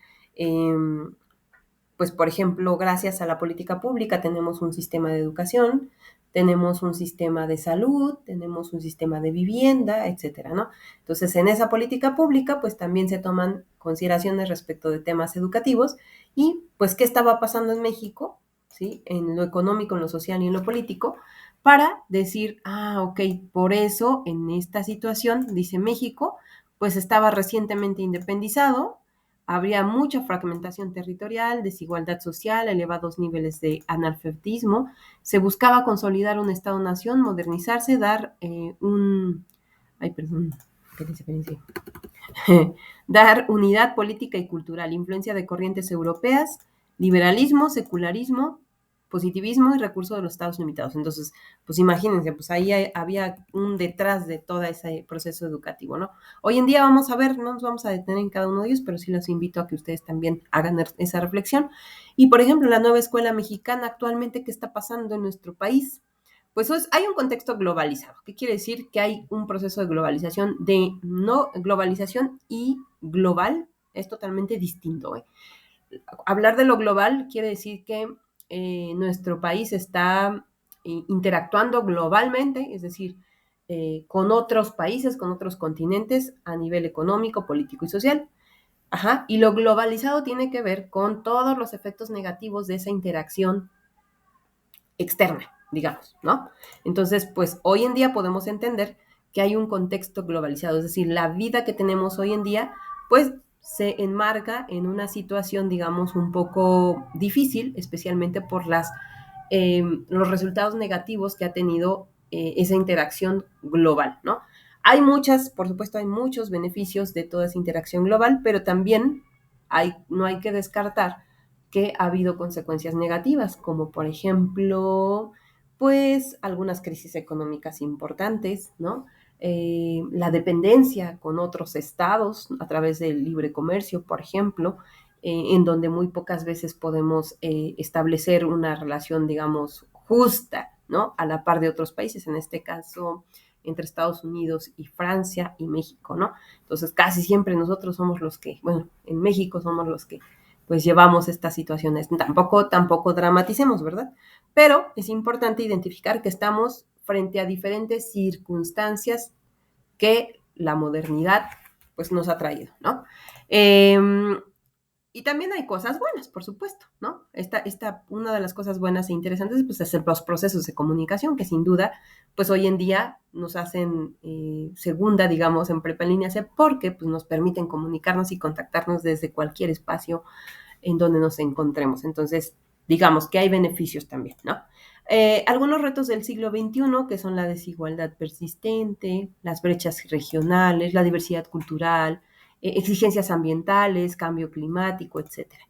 Speaker 1: pues, por ejemplo, gracias a la política pública tenemos un sistema de educación, tenemos un sistema de salud, tenemos un sistema de vivienda, etcétera, ¿no? Entonces, en esa política pública, pues también se toman consideraciones respecto de temas educativos y, pues, qué estaba pasando en México, ¿sí? En lo económico, en lo social y en lo político, para decir, ok, por eso en esta situación, dice México, pues estaba recientemente independizado, habría mucha fragmentación territorial, desigualdad social, elevados niveles de analfabetismo. Se buscaba consolidar un Estado-nación, modernizarse, dar un... Ay, perdón, espérense. Dar unidad política y cultural, influencia de corrientes europeas, liberalismo, secularismo, positivismo y recurso de los estados limitados. Entonces, pues imagínense, pues ahí había un detrás de todo ese proceso educativo, ¿no? Hoy en día vamos a ver, no nos vamos a detener en cada uno de ellos, pero sí los invito a que ustedes también hagan esa reflexión. Y, por ejemplo, la nueva escuela mexicana actualmente, ¿qué está pasando en nuestro país? Pues hay un contexto globalizado. ¿Qué quiere decir? Que hay un proceso de globalización, de no globalización y global es totalmente distinto, ¿eh? Hablar de lo global quiere decir que nuestro país está interactuando globalmente, es decir, con otros países, con otros continentes a nivel económico, político y social. Ajá. Y lo globalizado tiene que ver con todos los efectos negativos de esa interacción externa, digamos, ¿no? Entonces, pues hoy en día podemos entender que hay un contexto globalizado, es decir, la vida que tenemos hoy en día, pues se enmarca en una situación, digamos, un poco difícil, especialmente por los resultados negativos que ha tenido esa interacción global, ¿no? Hay por supuesto, hay muchos beneficios de toda esa interacción global, pero también no hay que descartar que ha habido consecuencias negativas, como por ejemplo, pues algunas crisis económicas importantes, ¿no? La dependencia con otros estados a través del libre comercio, por ejemplo, en donde muy pocas veces podemos establecer una relación, digamos, justa, ¿no? A la par de otros países, en este caso entre Estados Unidos y Francia y México, ¿no? Entonces casi siempre nosotros somos los que, bueno, en México somos los que pues llevamos estas situaciones. Tampoco dramaticemos, ¿verdad? Pero es importante identificar que estamos frente a diferentes circunstancias que la modernidad pues nos ha traído, ¿no? Y también hay cosas buenas, por supuesto, ¿no? Una de las cosas buenas e interesantes pues, es los procesos de comunicación, que sin duda, pues hoy en día nos hacen segunda, digamos, en Prepa en Línea C, porque pues, nos permiten comunicarnos y contactarnos desde cualquier espacio en donde nos encontremos. Entonces, digamos que hay beneficios también, ¿no? Algunos retos del siglo XXI, que son la desigualdad persistente, las brechas regionales, la diversidad cultural, exigencias ambientales, cambio climático, etcétera.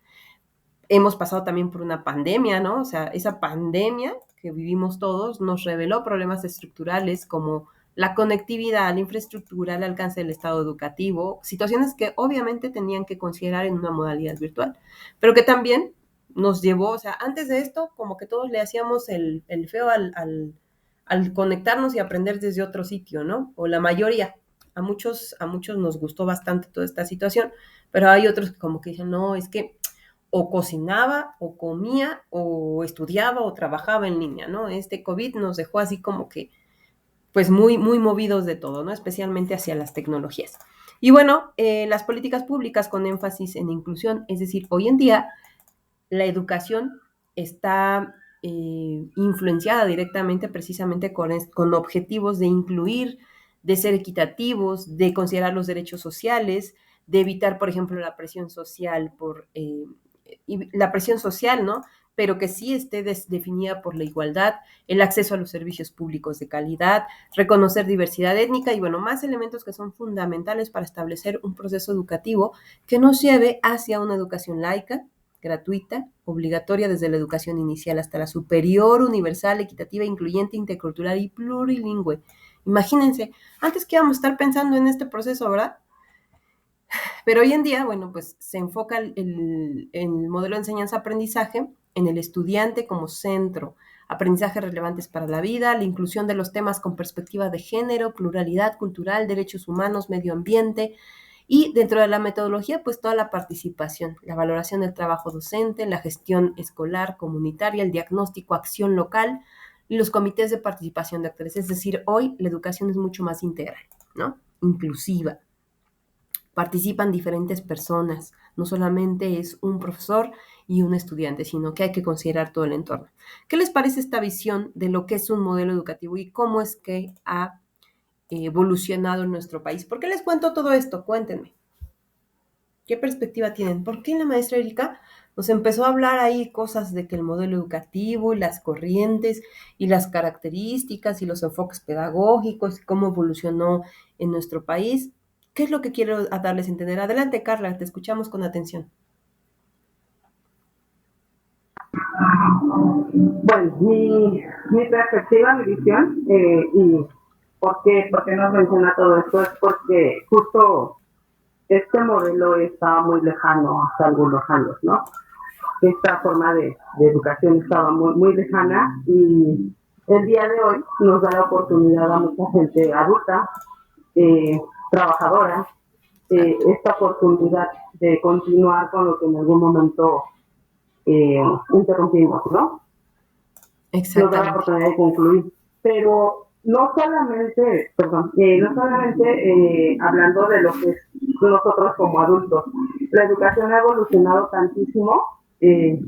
Speaker 1: Hemos pasado también por una pandemia, ¿no? O sea, esa pandemia que vivimos todos nos reveló problemas estructurales como la conectividad, la infraestructura, el alcance del estado educativo, situaciones que obviamente tenían que considerar en una modalidad virtual, pero que también nos llevó, o sea, antes de esto, como que todos le hacíamos el feo al conectarnos y aprender desde otro sitio, ¿no? O la mayoría. A muchos nos gustó bastante toda esta situación, pero hay otros que como que dicen, no, es que o cocinaba, o comía, o estudiaba, o trabajaba en línea, ¿no? Este COVID nos dejó así como que, pues muy, muy movidos de todo, ¿no? Especialmente hacia las tecnologías. Y bueno, las políticas públicas con énfasis en inclusión, es decir, hoy en día la educación está influenciada directamente precisamente con objetivos de incluir, de ser equitativos, de considerar los derechos sociales, de evitar, por ejemplo, la presión social la presión social, ¿no? Pero que sí esté definida por la igualdad, el acceso a los servicios públicos de calidad, reconocer diversidad étnica y, bueno, más elementos que son fundamentales para establecer un proceso educativo que nos lleve hacia una educación laica, gratuita, obligatoria desde la educación inicial hasta la superior, universal, equitativa, incluyente, intercultural y plurilingüe. Imagínense, antes que íbamos a estar pensando en este proceso, ¿verdad? Pero hoy en día, bueno, pues se enfoca el modelo de enseñanza-aprendizaje en el estudiante como centro, aprendizajes relevantes para la vida, la inclusión de los temas con perspectiva de género, pluralidad cultural, derechos humanos, medio ambiente, y dentro de la metodología, pues toda la participación, la valoración del trabajo docente, la gestión escolar, comunitaria, el diagnóstico, acción local y los comités de participación de actores. Es decir, hoy la educación es mucho más integral, ¿no? Inclusiva. Participan diferentes personas, no solamente es un profesor y un estudiante, sino que hay que considerar todo el entorno. ¿Qué les parece esta visión de lo que es un modelo educativo y cómo es que ha evolucionado en nuestro país? ¿Por qué les cuento todo esto? Cuéntenme. ¿Qué perspectiva tienen? ¿Por qué la maestra Erika nos empezó a hablar ahí cosas de que el modelo educativo y las corrientes y las características y los enfoques pedagógicos y cómo evolucionó en nuestro país? ¿Qué es lo que quiero darles a entender? Adelante, Carla, te escuchamos con atención.
Speaker 3: Bueno, mi perspectiva, mi visión, y por qué nos menciona todo esto es porque justo este modelo está muy lejano hace algunos años, ¿no? Esta forma de educación estaba muy, muy lejana y el día de hoy nos da la oportunidad a mucha gente adulta, trabajadora, esta oportunidad de continuar con lo que en algún momento interrumpimos, ¿no? Nos da la oportunidad de concluir. Pero no solamente, hablando de lo que es nosotros como adultos, la educación ha evolucionado tantísimo. Me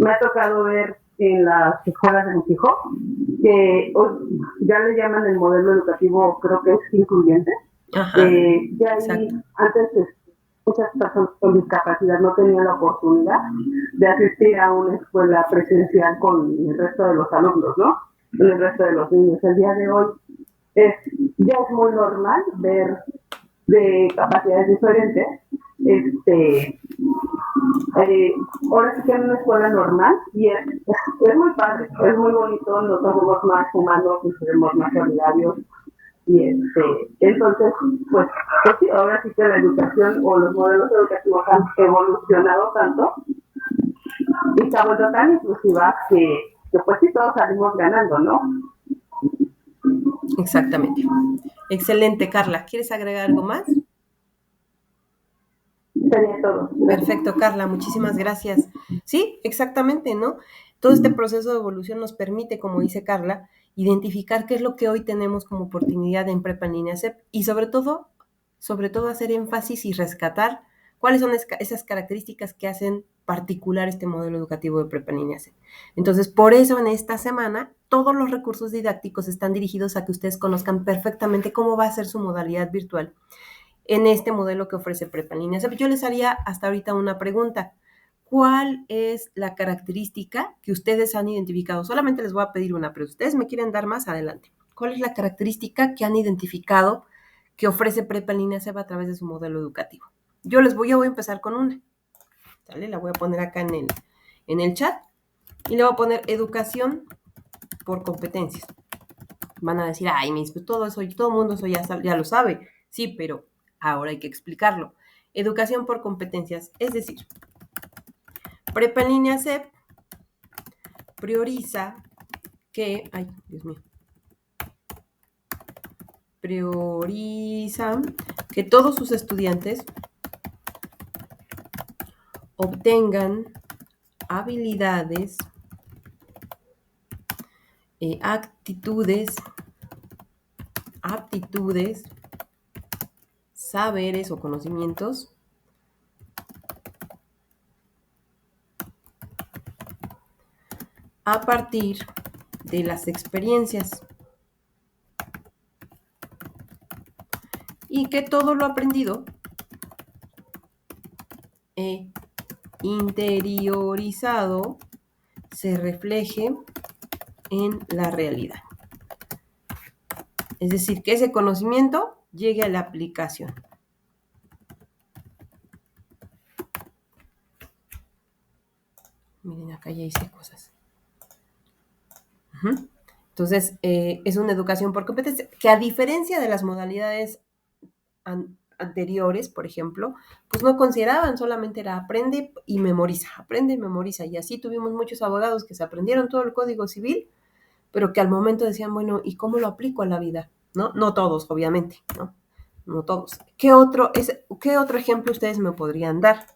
Speaker 3: ha tocado ver en las escuelas de mis hijos, que ya le llaman el modelo educativo, creo que es incluyente. Ya ahí, antes muchas personas con discapacidad no tenían la oportunidad de asistir a una escuela presencial con el resto de los alumnos, ¿no? Con el resto de los niños. El día de hoy ya es muy normal ver de capacidades diferentes, ahora sí que en una escuela normal, y es muy padre, es muy bonito, nos somos más humanos, nos seremos más solidarios, y entonces, pues sí, ahora sí que la educación o los modelos educativos han evolucionado tanto y se ha vuelto tan inclusiva que pues sí, todos salimos ganando, ¿no?
Speaker 1: Exactamente. Excelente, Carla. ¿Quieres agregar algo más?
Speaker 3: Sería todo.
Speaker 1: Perfecto, Carla, muchísimas gracias. Sí, exactamente, ¿no? Todo este proceso de evolución nos permite, como dice Carla, identificar qué es lo que hoy tenemos como oportunidad en Prepa en Línea CEP y sobre todo hacer énfasis y rescatar cuáles son esas características que hacen particular este modelo educativo de Prepa en Línea CEP. Entonces, por eso en esta semana todos los recursos didácticos están dirigidos a que ustedes conozcan perfectamente cómo va a ser su modalidad virtual en este modelo que ofrece Prepa en Línea. Yo les haría hasta ahorita una pregunta. ¿Cuál es la característica que ustedes han identificado? Solamente les voy a pedir una, pero si ustedes me quieren dar más, adelante. ¿Cuál es la característica que han identificado que ofrece Prepa en Línea a través de su modelo educativo? Yo voy a empezar con una. ¿Sale? La voy a poner acá en el chat y le voy a poner educación por competencias. Van a decir, ay, pues todo el mundo eso ya lo sabe. Sí, pero ahora hay que explicarlo. Educación por competencias, es decir, Prepa en Línea CEP prioriza que, prioriza que todos sus estudiantes obtengan habilidades, aptitudes, saberes o conocimientos a partir de las experiencias y que todo lo aprendido e interiorizado se refleje en la realidad. Es decir, que ese conocimiento llegue a la aplicación. Miren, acá ya hice cosas. Entonces, es una educación por competencia, que a diferencia de las modalidades anteriores, por ejemplo, pues no consideraban, solamente era aprende y memoriza. Y así tuvimos muchos abogados que se aprendieron todo el Código Civil, pero que al momento decían, bueno, ¿y cómo lo aplico a la vida? No todos, obviamente, ¿no? No todos. ¿Qué otro ejemplo ustedes me podrían dar?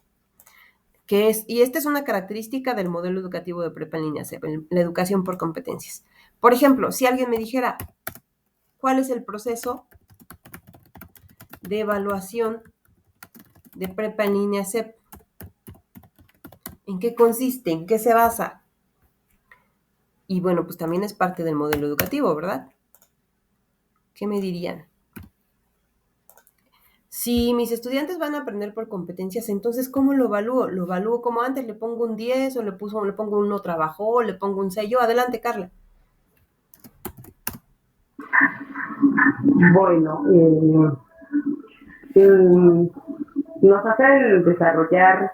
Speaker 1: Y esta es una característica del modelo educativo de Prepa en Línea CEP, la educación por competencias. Por ejemplo, si alguien me dijera, ¿cuál es el proceso de evaluación de Prepa en Línea CEP? ¿En qué consiste? ¿En qué se basa? Y bueno, pues también es parte del modelo educativo, ¿verdad? ¿Qué me dirían? Si mis estudiantes van a aprender por competencias, entonces, ¿cómo lo evalúo? ¿Lo evalúo como antes? ¿Le pongo un 10 o le pongo un no trabajó, le pongo un sello? Adelante, Carla.
Speaker 3: Bueno, nos hace desarrollar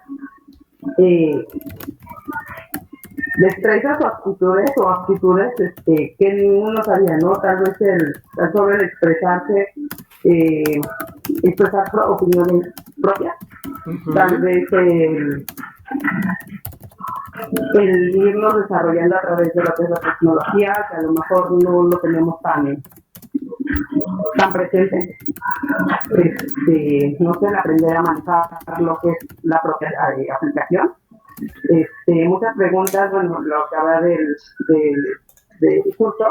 Speaker 3: destrezas o aptitudes que ninguno sabía, ¿no? Tal vez sobre el expresarse, expresar opiniones propias, tal vez el irnos desarrollando a través de lo que es la tecnología, que a lo mejor no lo tenemos tan presente. No sé, aprender a manejar lo que es la propia aplicación. Muchas preguntas, bueno, lo que habla del curso,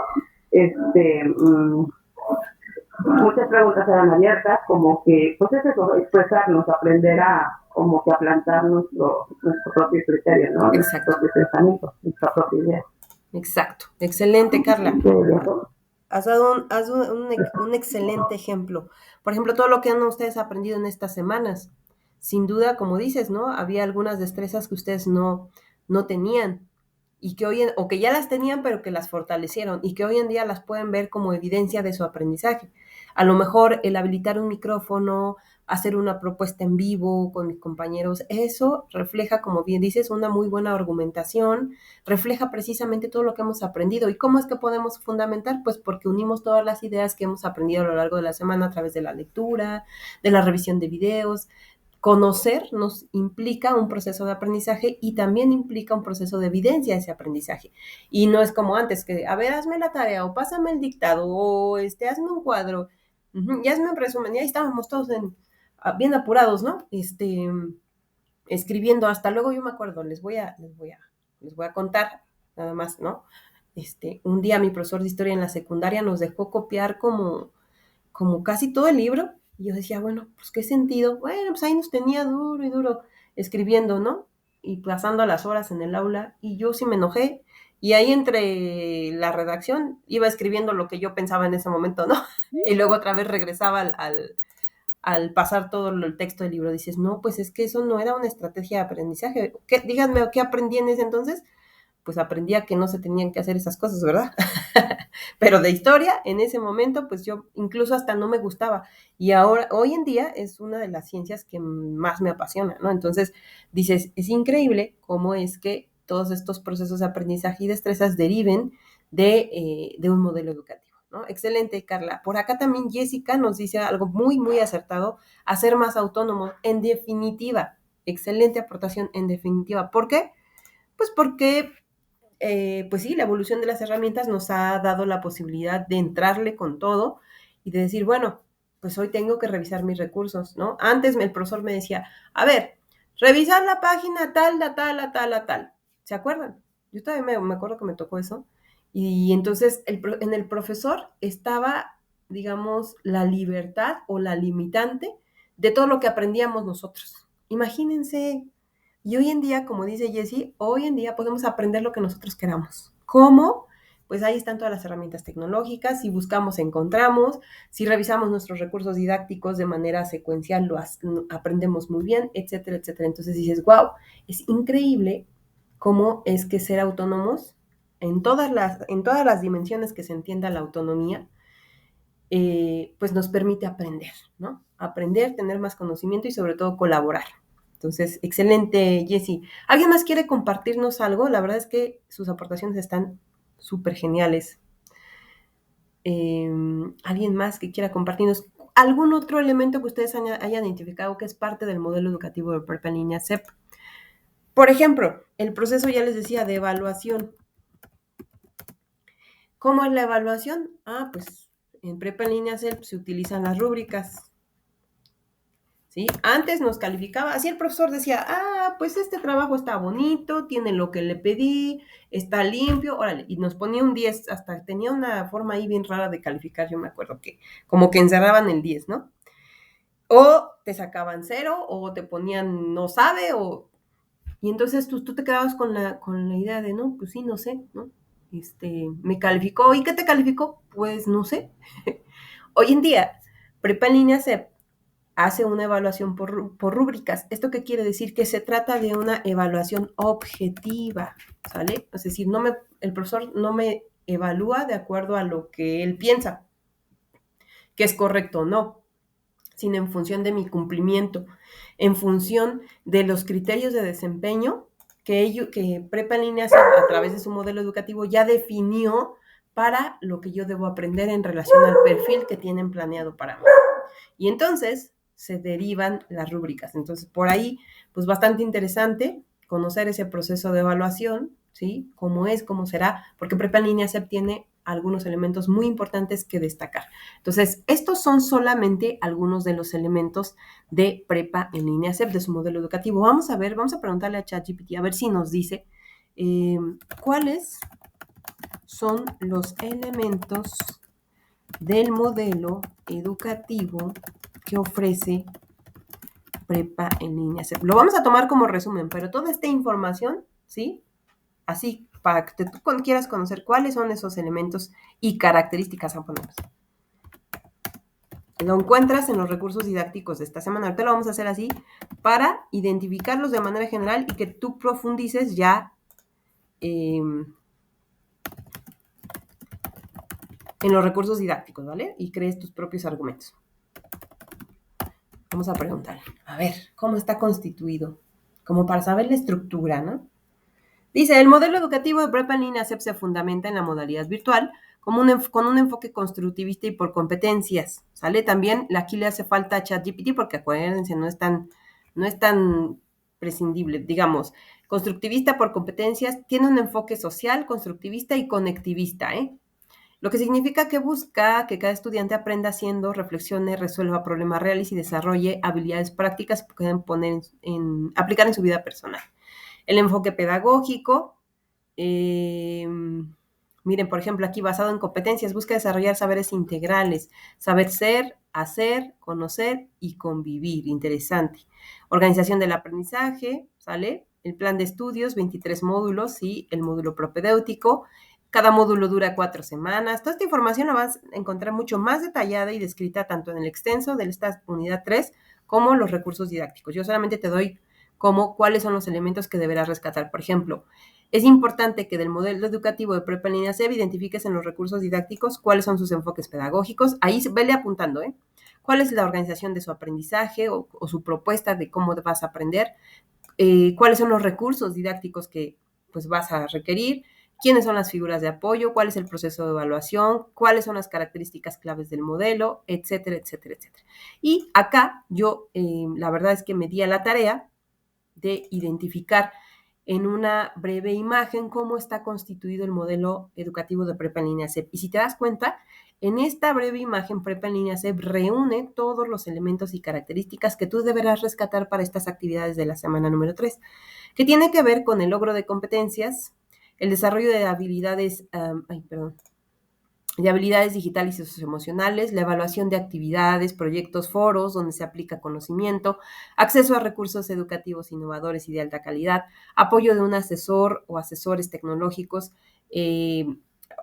Speaker 3: muchas preguntas eran abiertas, como que, pues es eso, expresarnos, aprender a como que a plantar nuestro propio criterio, ¿no?
Speaker 1: Exacto.
Speaker 3: Nuestro propio pensamiento, nuestra propia idea.
Speaker 1: Exacto. Excelente, Carla.
Speaker 3: ¿De
Speaker 1: Has dado un excelente ejemplo. Por ejemplo, todo lo que han ustedes aprendido en estas semanas. Sin duda, como dices, ¿no? Había algunas destrezas que ustedes no tenían y que o que ya las tenían, pero que las fortalecieron y que hoy en día las pueden ver como evidencia de su aprendizaje. A lo mejor el habilitar un micrófono, hacer una propuesta en vivo con mis compañeros, eso refleja, como bien dices, una muy buena argumentación, refleja precisamente todo lo que hemos aprendido. ¿Y cómo es que podemos fundamentar? Pues porque unimos todas las ideas que hemos aprendido a lo largo de la semana a través de la lectura, de la revisión de videos. Conocer nos implica un proceso de aprendizaje y también implica un proceso de evidencia de ese aprendizaje. Y no es como antes, que, a ver, hazme la tarea, o pásame el dictado, o hazme un cuadro, y hazme un resumen. Y ahí estábamos todos bien apurados, ¿no? Escribiendo. Hasta luego yo me acuerdo, les voy a contar nada más, ¿no? Un día mi profesor de historia en la secundaria nos dejó copiar como casi todo el libro. Y yo decía, bueno, pues qué sentido. Bueno, pues ahí nos tenía duro y duro escribiendo, ¿no? Y pasando las horas en el aula. Y yo sí me enojé. Y ahí entre la redacción iba escribiendo lo que yo pensaba en ese momento, ¿no? Y luego otra vez regresaba al pasar todo el texto del libro. Dices, no, pues es que eso no era una estrategia de aprendizaje. Díganme, ¿qué aprendí en ese entonces? Pues aprendía que no se tenían que hacer esas cosas, ¿verdad? Pero de historia, en ese momento, pues yo incluso hasta no me gustaba. Y ahora, hoy en día, es una de las ciencias que más me apasiona, ¿no? Entonces, dices, es increíble cómo es que todos estos procesos de aprendizaje y destrezas deriven de un modelo educativo, ¿no? Excelente, Carla. Por acá también Jessica nos dice algo muy, muy acertado, hacer más autónomos. En definitiva, excelente aportación, en definitiva. ¿Por qué? Pues porque pues sí, la evolución de las herramientas nos ha dado la posibilidad de entrarle con todo y de decir, bueno, pues hoy tengo que revisar mis recursos, ¿no? Antes el profesor me decía, a ver, revisar la página tal, la tal, la tal, la tal. ¿Se acuerdan? Yo todavía me acuerdo que me tocó eso. Y entonces en el profesor estaba, digamos, la libertad o la limitante de todo lo que aprendíamos nosotros. Imagínense. Y hoy en día, como dice Jessie, hoy en día podemos aprender lo que nosotros queramos. ¿Cómo? Pues ahí están todas las herramientas tecnológicas. Si buscamos, encontramos. Si revisamos nuestros recursos didácticos de manera secuencial, aprendemos muy bien, etcétera, etcétera. Entonces dices, wow, es increíble cómo es que ser autónomos en todas las dimensiones que se entienda la autonomía, pues nos permite aprender, ¿no? Aprender, tener más conocimiento y sobre todo colaborar. Entonces, excelente, Jessie. ¿Alguien más quiere compartirnos algo? La verdad es que sus aportaciones están súper geniales. ¿Alguien más que quiera compartirnos algún otro elemento que ustedes hayan identificado que es parte del modelo educativo de Prepa en Línea CEP? Por ejemplo, el proceso, ya les decía, de evaluación. ¿Cómo es la evaluación? Pues en Prepa en Línea CEP se utilizan las rúbricas. ¿Sí? Antes nos calificaba, así el profesor decía, pues este trabajo está bonito, tiene lo que le pedí, está limpio, órale, y nos ponía un 10, hasta tenía una forma ahí bien rara de calificar, yo me acuerdo que como que encerraban el 10, ¿no? O te sacaban 0, o te ponían no sabe, y entonces tú te quedabas con la idea de, no, pues sí, no sé, ¿no? Me calificó, ¿y qué te calificó? Pues no sé. Hoy en día, Prepa en Línea CEP hace una evaluación por rúbricas. ¿Esto qué quiere decir? Que se trata de una evaluación objetiva, ¿sale? Es decir, el profesor no me evalúa de acuerdo a lo que él piensa, que es correcto o no, sino en función de mi cumplimiento, en función de los criterios de desempeño que Prepa en Línea a través de su modelo educativo ya definió para lo que yo debo aprender en relación al perfil que tienen planeado para mí. Y entonces se derivan las rúbricas. Entonces, por ahí, pues bastante interesante conocer ese proceso de evaluación, ¿sí? Cómo es, cómo será, porque Prepa en Línea CEP tiene algunos elementos muy importantes que destacar. Entonces, estos son solamente algunos de los elementos de Prepa en Línea CEP, de su modelo educativo. Vamos a preguntarle a ChatGPT, a ver si nos dice cuáles son los elementos del modelo educativo que ofrece prepa en línea. Lo vamos a tomar como resumen, pero toda esta información, ¿sí? Así, para que tú quieras conocer cuáles son esos elementos y características japonesas. Lo encuentras en los recursos didácticos de esta semana. Ahorita lo vamos a hacer así para identificarlos de manera general y que tú profundices ya en los recursos didácticos, ¿vale? Y crees tus propios argumentos. Vamos a preguntar, a ver, ¿cómo está constituido? Como para saber la estructura, ¿no? Dice, el modelo educativo de prepa en línea SEP se fundamenta en la modalidad virtual con un enfoque constructivista y por competencias, ¿sale? También aquí le hace falta ChatGPT porque acuérdense, no es tan prescindible, digamos, constructivista por competencias, tiene un enfoque social, constructivista y conectivista, ¿eh? Lo que significa que busca que cada estudiante aprenda haciendo, reflexione, resuelva problemas reales y desarrolle habilidades prácticas que puedan aplicar en su vida personal. El enfoque pedagógico, miren, por ejemplo, aquí basado en competencias, busca desarrollar saberes integrales, saber ser, hacer, conocer y convivir. Interesante. Organización del aprendizaje, ¿sale? El plan de estudios, 23 módulos, ¿sí? El módulo propedéutico. Cada módulo dura 4 semanas. Toda esta información la vas a encontrar mucho más detallada y descrita tanto en el extenso de esta unidad 3 como los recursos didácticos. Yo solamente te doy cuáles son los elementos que deberás rescatar. Por ejemplo, es importante que del modelo educativo de prepa en línea SEB identifiques en los recursos didácticos cuáles son sus enfoques pedagógicos. Ahí vele apuntando, ¿eh? ¿Cuál es la organización de su aprendizaje o su propuesta de cómo vas a aprender? ¿Cuáles son los recursos didácticos que pues, vas a requerir? ¿Quiénes son las figuras de apoyo? ¿Cuál es el proceso de evaluación? ¿Cuáles son las características claves del modelo? Etcétera, etcétera, etcétera. Y acá yo, la verdad es que me di a la tarea de identificar en una breve imagen cómo está constituido el modelo educativo de prepa en línea SEP. Y si te das cuenta, en esta breve imagen, prepa en línea SEP reúne todos los elementos y características que tú deberás rescatar para estas actividades de la semana número 3, que tiene que ver con el logro de competencias, el desarrollo de habilidades, de habilidades digitales y socioemocionales, la evaluación de actividades, proyectos, foros donde se aplica conocimiento, acceso a recursos educativos innovadores y de alta calidad, apoyo de un asesor o asesores tecnológicos,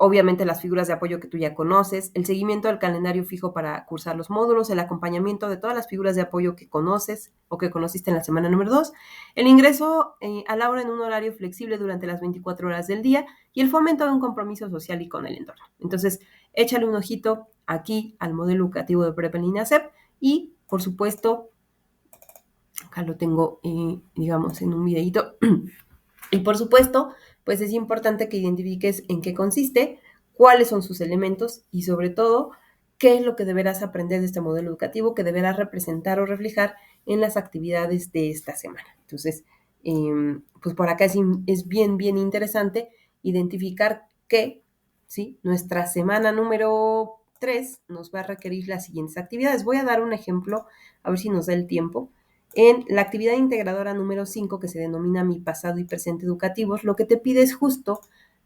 Speaker 1: obviamente las figuras de apoyo que tú ya conoces, el seguimiento del calendario fijo para cursar los módulos, el acompañamiento de todas las figuras de apoyo que conoces o que conociste en la semana número 2, el ingreso al aula en un horario flexible durante las 24 horas del día y el fomento de un compromiso social y con el entorno. Entonces, échale un ojito aquí al modelo educativo de prepa en línea SEP y, por supuesto, acá lo tengo, digamos, en un videito. Y, por supuesto, pues es importante que identifiques en qué consiste, cuáles son sus elementos y, sobre todo, qué es lo que deberás aprender de este modelo educativo que deberás representar o reflejar en las actividades de esta semana. Entonces, pues por acá es bien, bien interesante identificar que, ¿sí? Nuestra semana número 3 nos va a requerir las siguientes actividades. Voy a dar un ejemplo, a ver si nos da el tiempo. En la actividad integradora número 5, que se denomina Mi pasado y presente educativos, lo que te pide es justo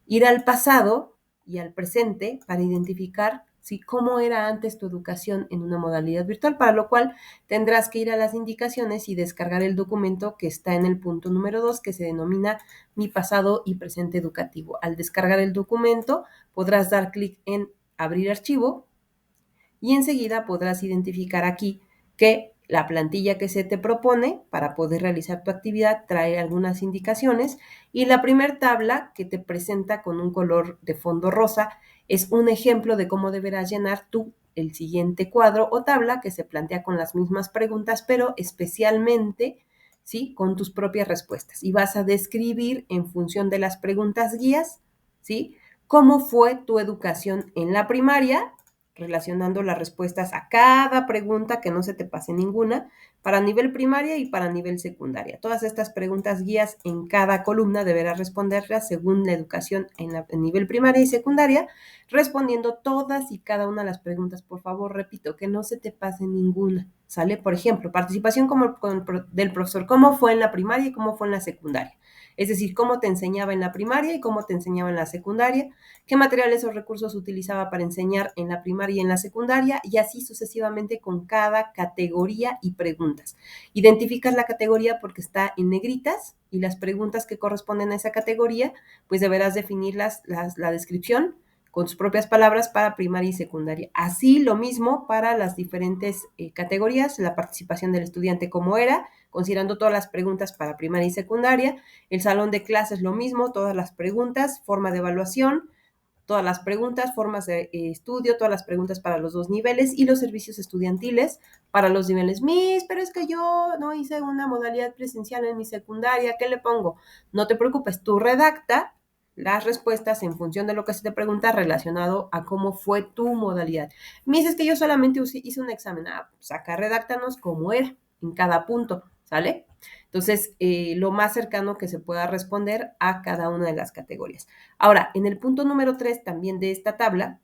Speaker 1: ir al pasado y al presente para identificar ¿sí? cómo era antes tu educación en una modalidad virtual, para lo cual tendrás que ir a las indicaciones y descargar el documento que está en el punto número 2, que se denomina Mi pasado y presente educativo. Al descargar el documento, podrás dar clic en Abrir archivo y enseguida podrás identificar aquí que la plantilla que se te propone para poder realizar tu actividad trae algunas indicaciones y la primera tabla que te presenta con un color de fondo rosa es un ejemplo de cómo deberás llenar tú el siguiente cuadro o tabla que se plantea con las mismas preguntas, pero especialmente, ¿sí? Con tus propias respuestas. Y vas a describir en función de las preguntas guías, ¿sí? Cómo fue tu educación en la primaria, relacionando las respuestas a cada pregunta, que no se te pase ninguna, para nivel primaria y para nivel secundaria. Todas estas preguntas guías en cada columna deberás responderlas según la educación en nivel primaria y secundaria, respondiendo todas y cada una de las preguntas. Por favor, repito, que no se te pase ninguna, ¿sale? Por ejemplo, participación del profesor, ¿cómo fue en la primaria y cómo fue en la secundaria? Es decir, cómo te enseñaba en la primaria y cómo te enseñaba en la secundaria, qué materiales o recursos utilizaba para enseñar en la primaria y en la secundaria, y así sucesivamente con cada categoría y preguntas. Identificas la categoría porque está en negritas y las preguntas que corresponden a esa categoría, pues deberás definir la descripción con sus propias palabras para primaria y secundaria. Así lo mismo para las diferentes categorías, la participación del estudiante como era, considerando todas las preguntas para primaria y secundaria, el salón de clases lo mismo, todas las preguntas, forma de evaluación, todas las preguntas, formas de estudio, todas las preguntas para los dos niveles y los servicios estudiantiles para los niveles. Miss, pero es que yo no hice una modalidad presencial en mi secundaria, ¿qué le pongo? No te preocupes, tú redacta las respuestas en función de lo que se te pregunta relacionado a cómo fue tu modalidad. Miss, es que yo solamente hice un examen. Pues acá redáctanos cómo era en cada punto, ¿sale? Entonces, lo más cercano que se pueda responder a cada una de las categorías. Ahora, en el punto número 3 también de esta tabla,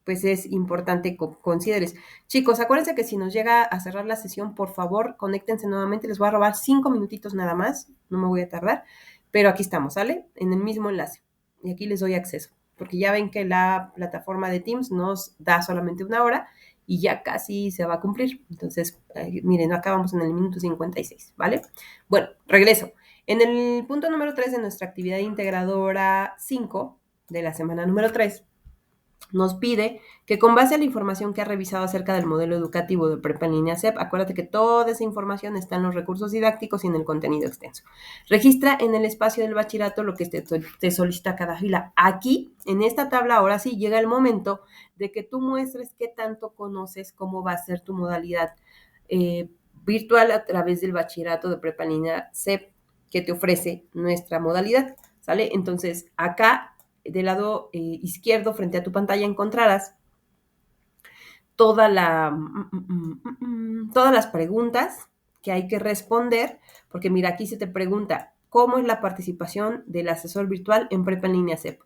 Speaker 1: pues es importante que consideres. Chicos, acuérdense que si nos llega a cerrar la sesión, por favor, conéctense nuevamente. Les voy a robar 5 minutitos nada más, no me voy a tardar, pero aquí estamos, ¿sale? En el mismo enlace. Y aquí les doy acceso, porque ya ven que la plataforma de Teams nos da solamente 1 hora y ya casi se va a cumplir. Entonces, miren, acá vamos en el minuto 56, ¿vale? Bueno, regreso. En el punto número 3 de nuestra actividad integradora 5 de la semana número 3, nos pide que con base a la información que ha revisado acerca del modelo educativo de Prepa en Línea CEP, acuérdate que toda esa información está en los recursos didácticos y en el contenido extenso. Registra en el espacio del bachillerato lo que te solicita cada fila. Aquí, en esta tabla, ahora sí llega el momento de que tú muestres qué tanto conoces cómo va a ser tu modalidad virtual a través del bachillerato de Prepa en Línea CEP que te ofrece nuestra modalidad, ¿sale? Entonces, acá del lado izquierdo, frente a tu pantalla, encontrarás todas las preguntas que hay que responder, porque mira, aquí se te pregunta, ¿cómo es la participación del asesor virtual en Prepa en Línea CEP?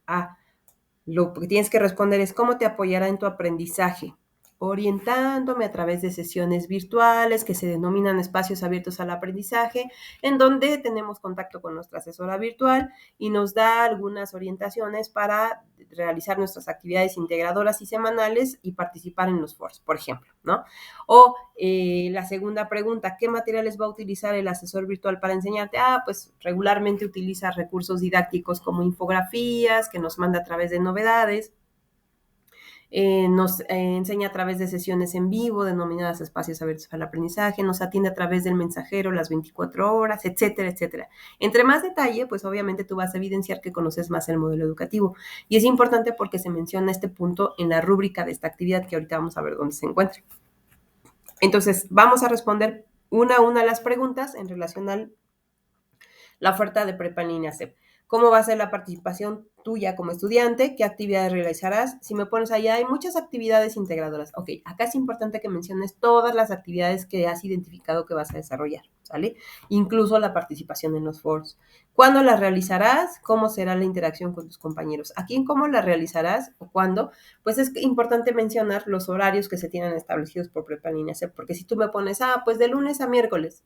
Speaker 1: Lo que tienes que responder es cómo te apoyará en tu aprendizaje, orientándome a través de sesiones virtuales que se denominan espacios abiertos al aprendizaje, en donde tenemos contacto con nuestra asesora virtual y nos da algunas orientaciones para realizar nuestras actividades integradoras y semanales y participar en los foros, por ejemplo, ¿no? O la segunda pregunta, ¿qué materiales va a utilizar el asesor virtual para enseñarte? Pues regularmente utiliza recursos didácticos como infografías que nos manda a través de novedades. Nos enseña a través de sesiones en vivo denominadas espacios abiertos para el aprendizaje, nos atiende a través del mensajero las 24 horas, etcétera, etcétera. Entre más detalle, pues obviamente tú vas a evidenciar que conoces más el modelo educativo. Y es importante porque se menciona este punto en la rúbrica de esta actividad que ahorita vamos a ver dónde se encuentra. Entonces, vamos a responder una a una las preguntas en relación a la oferta de Prepa en Línea CEP. ¿Cómo va a ser la participación tuya como estudiante? ¿Qué actividades realizarás? Si me pones allá, hay muchas actividades integradoras. Ok, acá es importante que menciones todas las actividades que has identificado que vas a desarrollar, ¿sale? Incluso la participación en los foros. ¿Cuándo las realizarás? ¿Cómo será la interacción con tus compañeros? Aquí en cómo las realizarás o cuándo, pues es importante mencionar los horarios que se tienen establecidos por Prepa en Línea CEP, porque si tú me pones, pues de lunes a miércoles,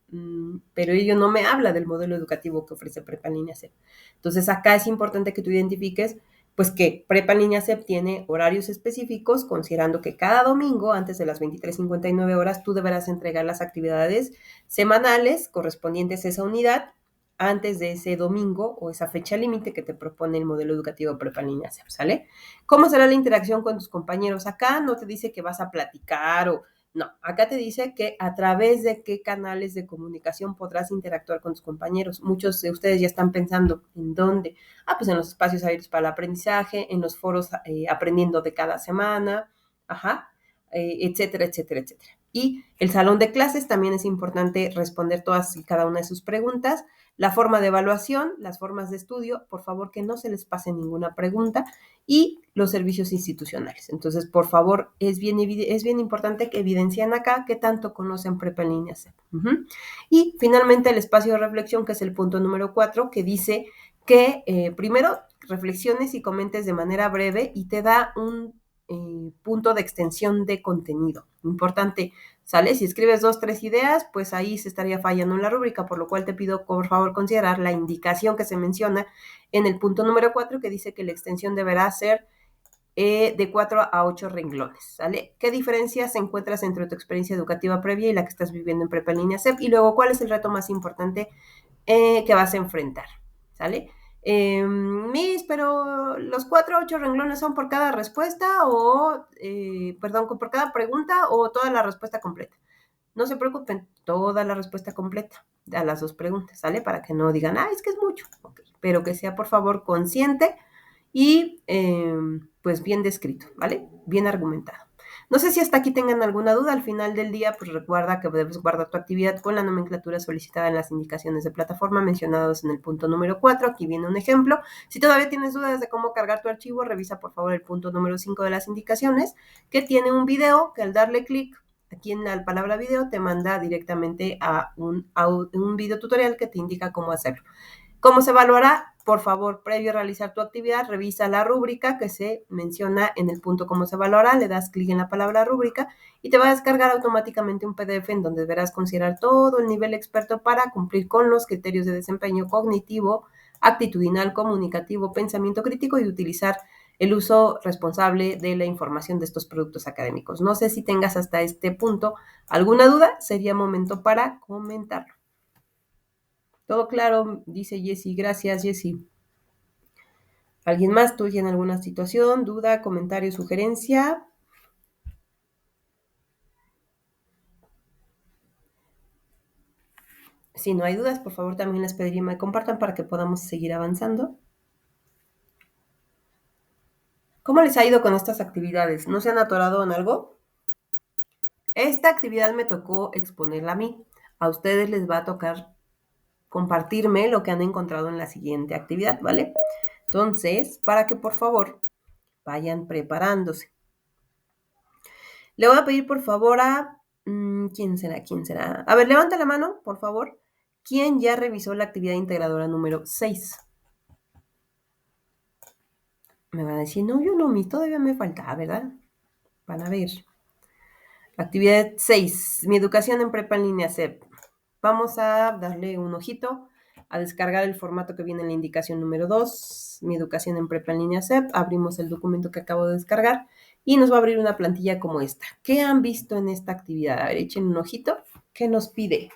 Speaker 1: pero ello no me habla del modelo educativo que ofrece Prepa en Línea CEP. Entonces, acá es importante que tú identifiques, pues que Prepa en Línea CEP tiene horarios específicos, considerando que cada domingo, antes de las 23:59 horas, tú deberás entregar las actividades semanales correspondientes a esa unidad antes de ese domingo o esa fecha límite que te propone el modelo educativo Prepa en Línea CEP, ¿sale? ¿Cómo será la interacción con tus compañeros? Acá no te dice que vas a platicar o no, acá te dice que a través de qué canales de comunicación podrás interactuar con tus compañeros. Muchos de ustedes ya están pensando en dónde. Pues en los espacios abiertos para el aprendizaje, en los foros aprendiendo de cada semana, etcétera, etcétera, etcétera. Y el salón de clases también es importante responder todas y cada una de sus preguntas. La forma de evaluación, las formas de estudio, por favor que no se les pase ninguna pregunta, y los servicios institucionales. Entonces, por favor, es bien importante que evidencien acá qué tanto conocen Prepa en Línea CEP. Y finalmente el espacio de reflexión, que es el punto número 4, que dice que primero reflexiones y comentes de manera breve y te da un punto de extensión de contenido. Importante, ¿Sale? Si escribes 2, 3 ideas, pues ahí se estaría fallando en la rúbrica, por lo cual te pido por favor considerar la indicación que se menciona en el punto número 4, que dice que la extensión deberá ser de 4 a 8 renglones, ¿sale? ¿Qué diferencias encuentras entre tu experiencia educativa previa y la que estás viviendo en prepa en línea CEP? Y luego, ¿cuál es el reto más importante que vas a enfrentar? ¿Sale? Miss, pero los 4 a 8 renglones son por cada respuesta o, perdón, por cada pregunta o toda la respuesta completa. No se preocupen, toda la respuesta completa a las 2 preguntas, ¿sale? Para que no digan, es que es mucho, okay. Pero que sea por favor consciente y pues bien descrito, ¿vale? Bien argumentado. No sé si hasta aquí tengan alguna duda. Al final del día, pues recuerda que debes guardar tu actividad con la nomenclatura solicitada en las indicaciones de plataforma mencionados en el punto número 4. Aquí viene un ejemplo. Si todavía tienes dudas de cómo cargar tu archivo, revisa por favor el punto número 5 de las indicaciones, que tiene un video que al darle clic aquí en la palabra video te manda directamente a un video tutorial que te indica cómo hacerlo. ¿Cómo se evaluará? Por favor, previo a realizar tu actividad, revisa la rúbrica que se menciona en el punto cómo se evaluará, le das clic en la palabra rúbrica y te va a descargar automáticamente un PDF en donde deberás considerar todo el nivel experto para cumplir con los criterios de desempeño cognitivo, actitudinal, comunicativo, pensamiento crítico y utilizar el uso responsable de la información de estos productos académicos. No sé si tengas hasta este punto alguna duda, sería momento para comentarlo. Todo claro, dice Jessy. Gracias, Jessy. ¿Alguien más? ¿Tú en alguna situación, duda, comentario, sugerencia? Si no hay dudas, por favor también les pediría que me compartan para que podamos seguir avanzando. ¿Cómo les ha ido con estas actividades? ¿No se han atorado en algo? Esta actividad me tocó exponerla a mí. A ustedes les va a tocar compartirme lo que han encontrado en la siguiente actividad, ¿vale? Entonces, para que por favor vayan preparándose. Le voy a pedir por favor a... ¿Quién será? ¿Quién será? A ver, levanta la mano, por favor. ¿Quién ya revisó la actividad integradora número 6? Me van a decir, no, yo no, todavía me falta, ¿verdad? Van a ver. Actividad 6, mi educación en prepa en línea CEP. Vamos a darle un ojito, a descargar el formato que viene en la indicación número 2, mi educación en prepa en línea CEP. Abrimos el documento que acabo de descargar y nos va a abrir una plantilla como esta. ¿Qué han visto en esta actividad? A ver, echen un ojito. ¿Qué nos pide?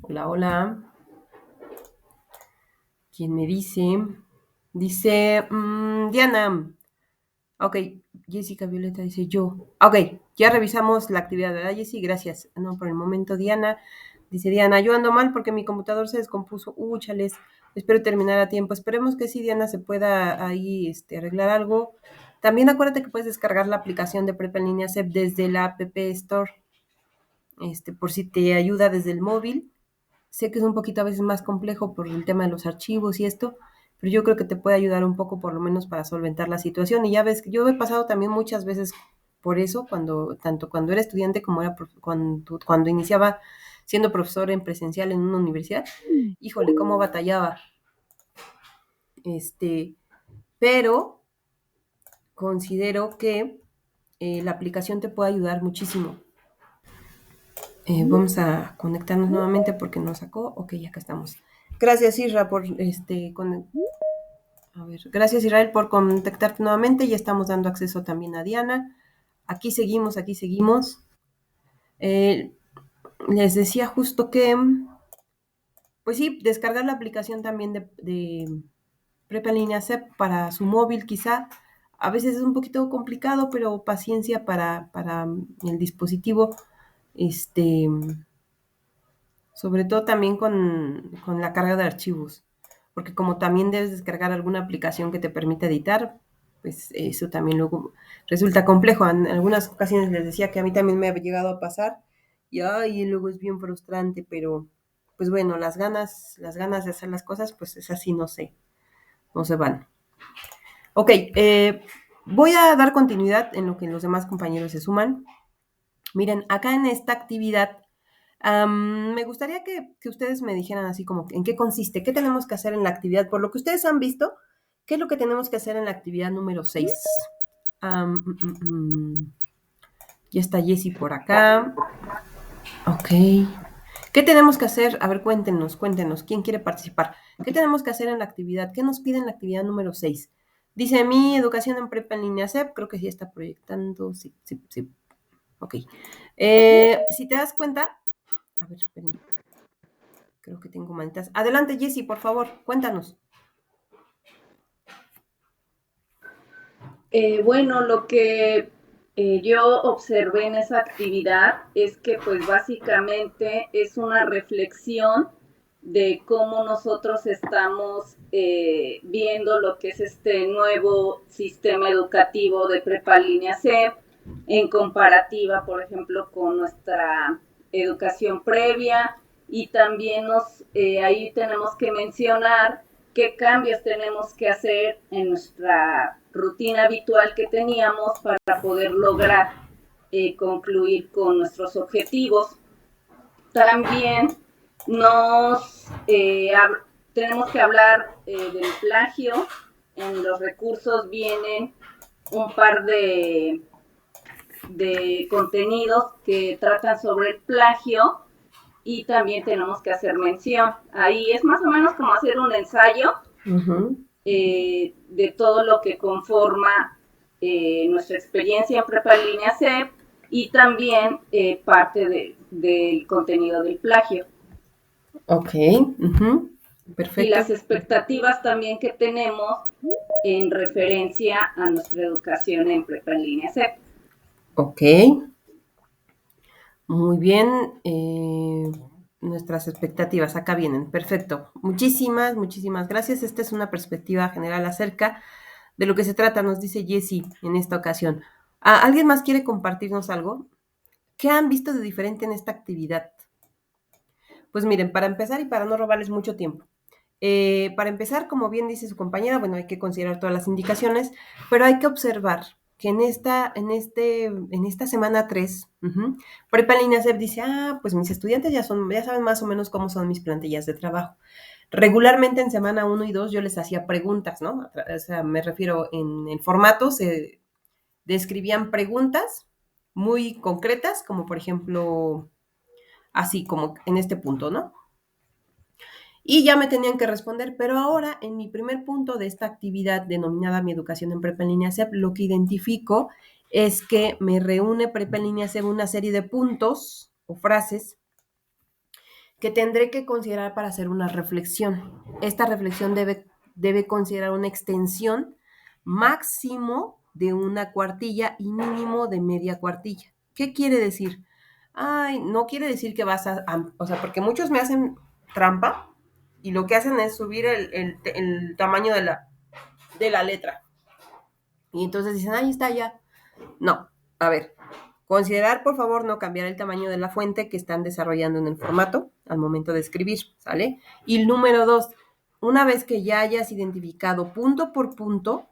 Speaker 1: Hola, hola. ¿Quién me dice? Dice Diana. Ok, Jessica Violeta dice yo. Ok, ya revisamos la actividad, ¿verdad, Jessy? Gracias. No, por el momento, Diana. Dice Diana, yo ando mal porque mi computador se descompuso. Chales, espero terminar a tiempo. Esperemos que sí, Diana, se pueda ahí arreglar algo. También acuérdate que puedes descargar la aplicación de Prepa en Línea CEP desde la App Store. Por si te ayuda desde el móvil. Sé que es un poquito a veces más complejo por el tema de los archivos y esto, pero yo creo que te puede ayudar un poco por lo menos para solventar la situación. Y ya ves, yo he pasado también muchas veces por eso, tanto cuando era estudiante como cuando iniciaba siendo profesor en presencial en una universidad. Híjole, cómo batallaba. Pero considero que la aplicación te puede ayudar muchísimo. Vamos a conectarnos nuevamente porque nos sacó. Ok, acá estamos. Gracias, Isra, por gracias, Israel, por contactarte nuevamente. Ya estamos dando acceso también a Diana. Aquí seguimos. les decía justo que, pues sí, descargar la aplicación también de Prepa en línea CEP para su móvil quizá. A veces es un poquito complicado, pero paciencia para el dispositivo. Este, sobre todo también con la carga de archivos, porque como también debes descargar alguna aplicación que te permita editar, pues eso también luego resulta complejo. En algunas ocasiones les decía que a mí también me ha llegado a pasar y ay, luego es bien frustrante, pero pues bueno, las ganas de hacer las cosas, pues es así, no se van. Ok, voy a dar continuidad en lo que los demás compañeros se suman. Miren, acá en esta actividad me gustaría que ustedes me dijeran así como en qué consiste, qué tenemos que hacer en la actividad. Por lo que ustedes han visto, ¿qué es lo que tenemos que hacer en la actividad número 6? Ya está Jessie por acá. Ok. ¿Qué tenemos que hacer? A ver, cuéntenos. ¿Quién quiere participar? ¿Qué tenemos que hacer en la actividad? ¿Qué nos pide en la actividad número 6? Dice mi educación en prepa en línea CEP, creo que sí está proyectando. Sí. Ok. Si te das cuenta, a ver, esperen. Creo que tengo manitas. Adelante, Jessie, por favor, cuéntanos.
Speaker 2: Bueno, lo que yo observé en esa actividad es que pues básicamente es una reflexión de cómo nosotros estamos viendo lo que es este nuevo sistema educativo de Prepa Línea C en comparativa, por ejemplo, con nuestra educación previa, y también ahí tenemos que mencionar qué cambios tenemos que hacer en nuestra rutina habitual que teníamos para poder lograr concluir con nuestros objetivos. También tenemos que hablar del plagio. En los recursos vienen un par de contenidos que tratan sobre el plagio, y también tenemos que hacer mención. Ahí es más o menos como hacer un ensayo de todo lo que conforma nuestra experiencia en Prepa en Línea C, y también parte del contenido del plagio.
Speaker 1: Ok, perfecto.
Speaker 2: Y las expectativas también que tenemos en referencia a nuestra educación en Prepa en Línea C.
Speaker 1: Ok. Muy bien. Nuestras expectativas acá vienen. Perfecto. Muchísimas gracias. Esta es una perspectiva general acerca de lo que se trata, nos dice Jessie en esta ocasión. ¿Alguien más quiere compartirnos algo? ¿Qué han visto de diferente en esta actividad? Pues miren, para empezar y para no robarles mucho tiempo. Para empezar, como bien dice su compañera, bueno, hay que considerar todas las indicaciones, pero hay que observar que en esta semana 3, Prepa en Línea CEP dice, pues mis estudiantes ya saben más o menos cómo son mis plantillas de trabajo. Regularmente en semana 1 y 2 yo les hacía preguntas, ¿no? O sea, me refiero en el formato, se describían preguntas muy concretas, como por ejemplo, así como en este punto, ¿no? Y ya me tenían que responder, pero ahora en mi primer punto de esta actividad denominada Mi Educación en Prepa en Línea CEP, lo que identifico es que me reúne Prepa en Línea CEP una serie de puntos o frases que tendré que considerar para hacer una reflexión. Esta reflexión debe considerar una extensión máximo de una cuartilla y mínimo de media cuartilla. ¿Qué quiere decir? No quiere decir que vas o sea, porque muchos me hacen trampa y lo que hacen es subir el tamaño de la letra. Y entonces dicen, ahí está ya. No, a ver, considerar, por favor, no cambiar el tamaño de la fuente que están desarrollando en el formato al momento de escribir, ¿sale? Y el número 2, una vez que ya hayas identificado punto por punto,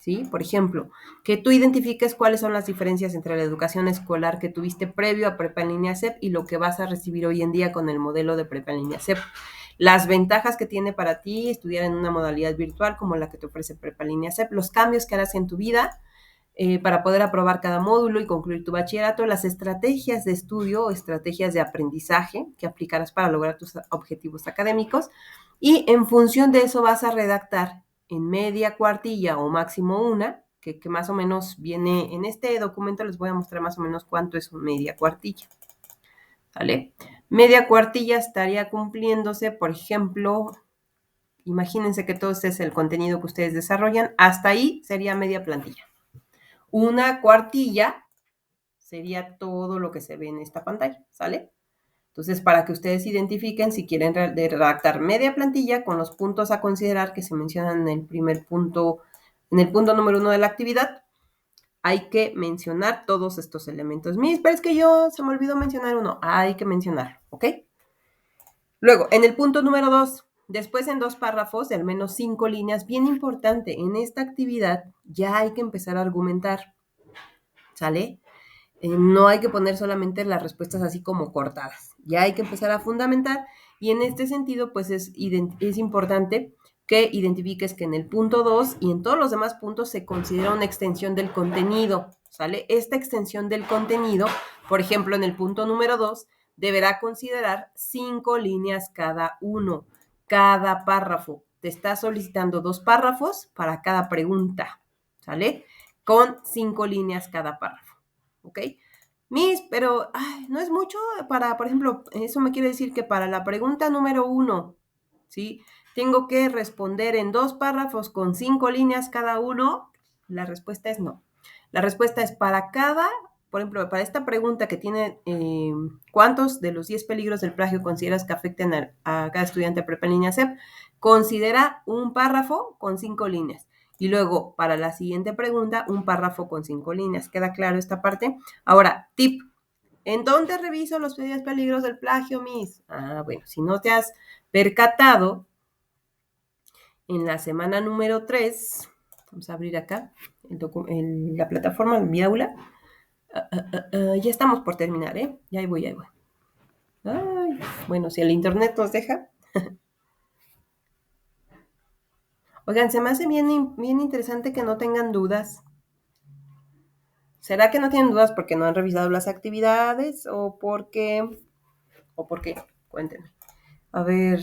Speaker 1: ¿sí? Por ejemplo, que tú identifiques cuáles son las diferencias entre la educación escolar que tuviste previo a Prepa en Línea CEP y lo que vas a recibir hoy en día con el modelo de Prepa en Línea CEP. Las ventajas que tiene para ti estudiar en una modalidad virtual como la que te ofrece Prepa en Línea CEP, los cambios que harás en tu vida para poder aprobar cada módulo y concluir tu bachillerato, las estrategias de estudio o estrategias de aprendizaje que aplicarás para lograr tus objetivos académicos, y en función de eso vas a redactar en media cuartilla o máximo una, que más o menos viene en este documento, les voy a mostrar más o menos cuánto es media cuartilla. ¿sale? Media cuartilla estaría cumpliéndose, por ejemplo, imagínense que todo este es el contenido que ustedes desarrollan, hasta ahí sería media plantilla. Una cuartilla sería todo lo que se ve en esta pantalla, ¿sale? Entonces, para que ustedes identifiquen si quieren redactar media plantilla con los puntos a considerar que se mencionan en el primer punto, en el punto número 1 de la actividad, hay que mencionar todos estos elementos. Pero es que se me olvidó mencionar uno. Hay que mencionarlo, ¿ok? Luego, en el punto número 2, después en 2 párrafos de al menos 5 líneas, bien importante, en esta actividad ya hay que empezar a argumentar, ¿sale? No hay que poner solamente las respuestas así como cortadas, ya hay que empezar a fundamentar y en este sentido pues es importante que identifiques que en el punto 2 y en todos los demás puntos se considera una extensión del contenido, ¿sale? Esta extensión del contenido, por ejemplo, en el punto número 2, deberá considerar 5 líneas cada uno, cada párrafo. Te está solicitando 2 párrafos para cada pregunta, ¿sale? Con 5 líneas cada párrafo. ¿Ok? Pero no es mucho para, por ejemplo, eso me quiere decir que para la pregunta número 1, ¿sí? Tengo que responder en 2 párrafos con 5 líneas cada uno. La respuesta es no. La respuesta es para cada, por ejemplo, para esta pregunta que tiene, ¿cuántos de los 10 peligros del plagio consideras que afecten a cada estudiante de prepa en línea SEP? Considera un párrafo con 5 líneas. Y luego, para la siguiente pregunta, un párrafo con 5 líneas. ¿Queda claro esta parte? Ahora, tip. ¿En dónde reviso los 10 peligros del plagio, Miss? Bueno, si no te has percatado, en la semana número 3, vamos a abrir acá la plataforma de mi aula. Ya estamos por terminar, ¿eh? Ya ahí voy. Ay, bueno, si el internet nos deja. Oigan, se me hace bien interesante que no tengan dudas. ¿Será que no tienen dudas porque no han revisado las actividades o por qué? Cuéntenme. A ver.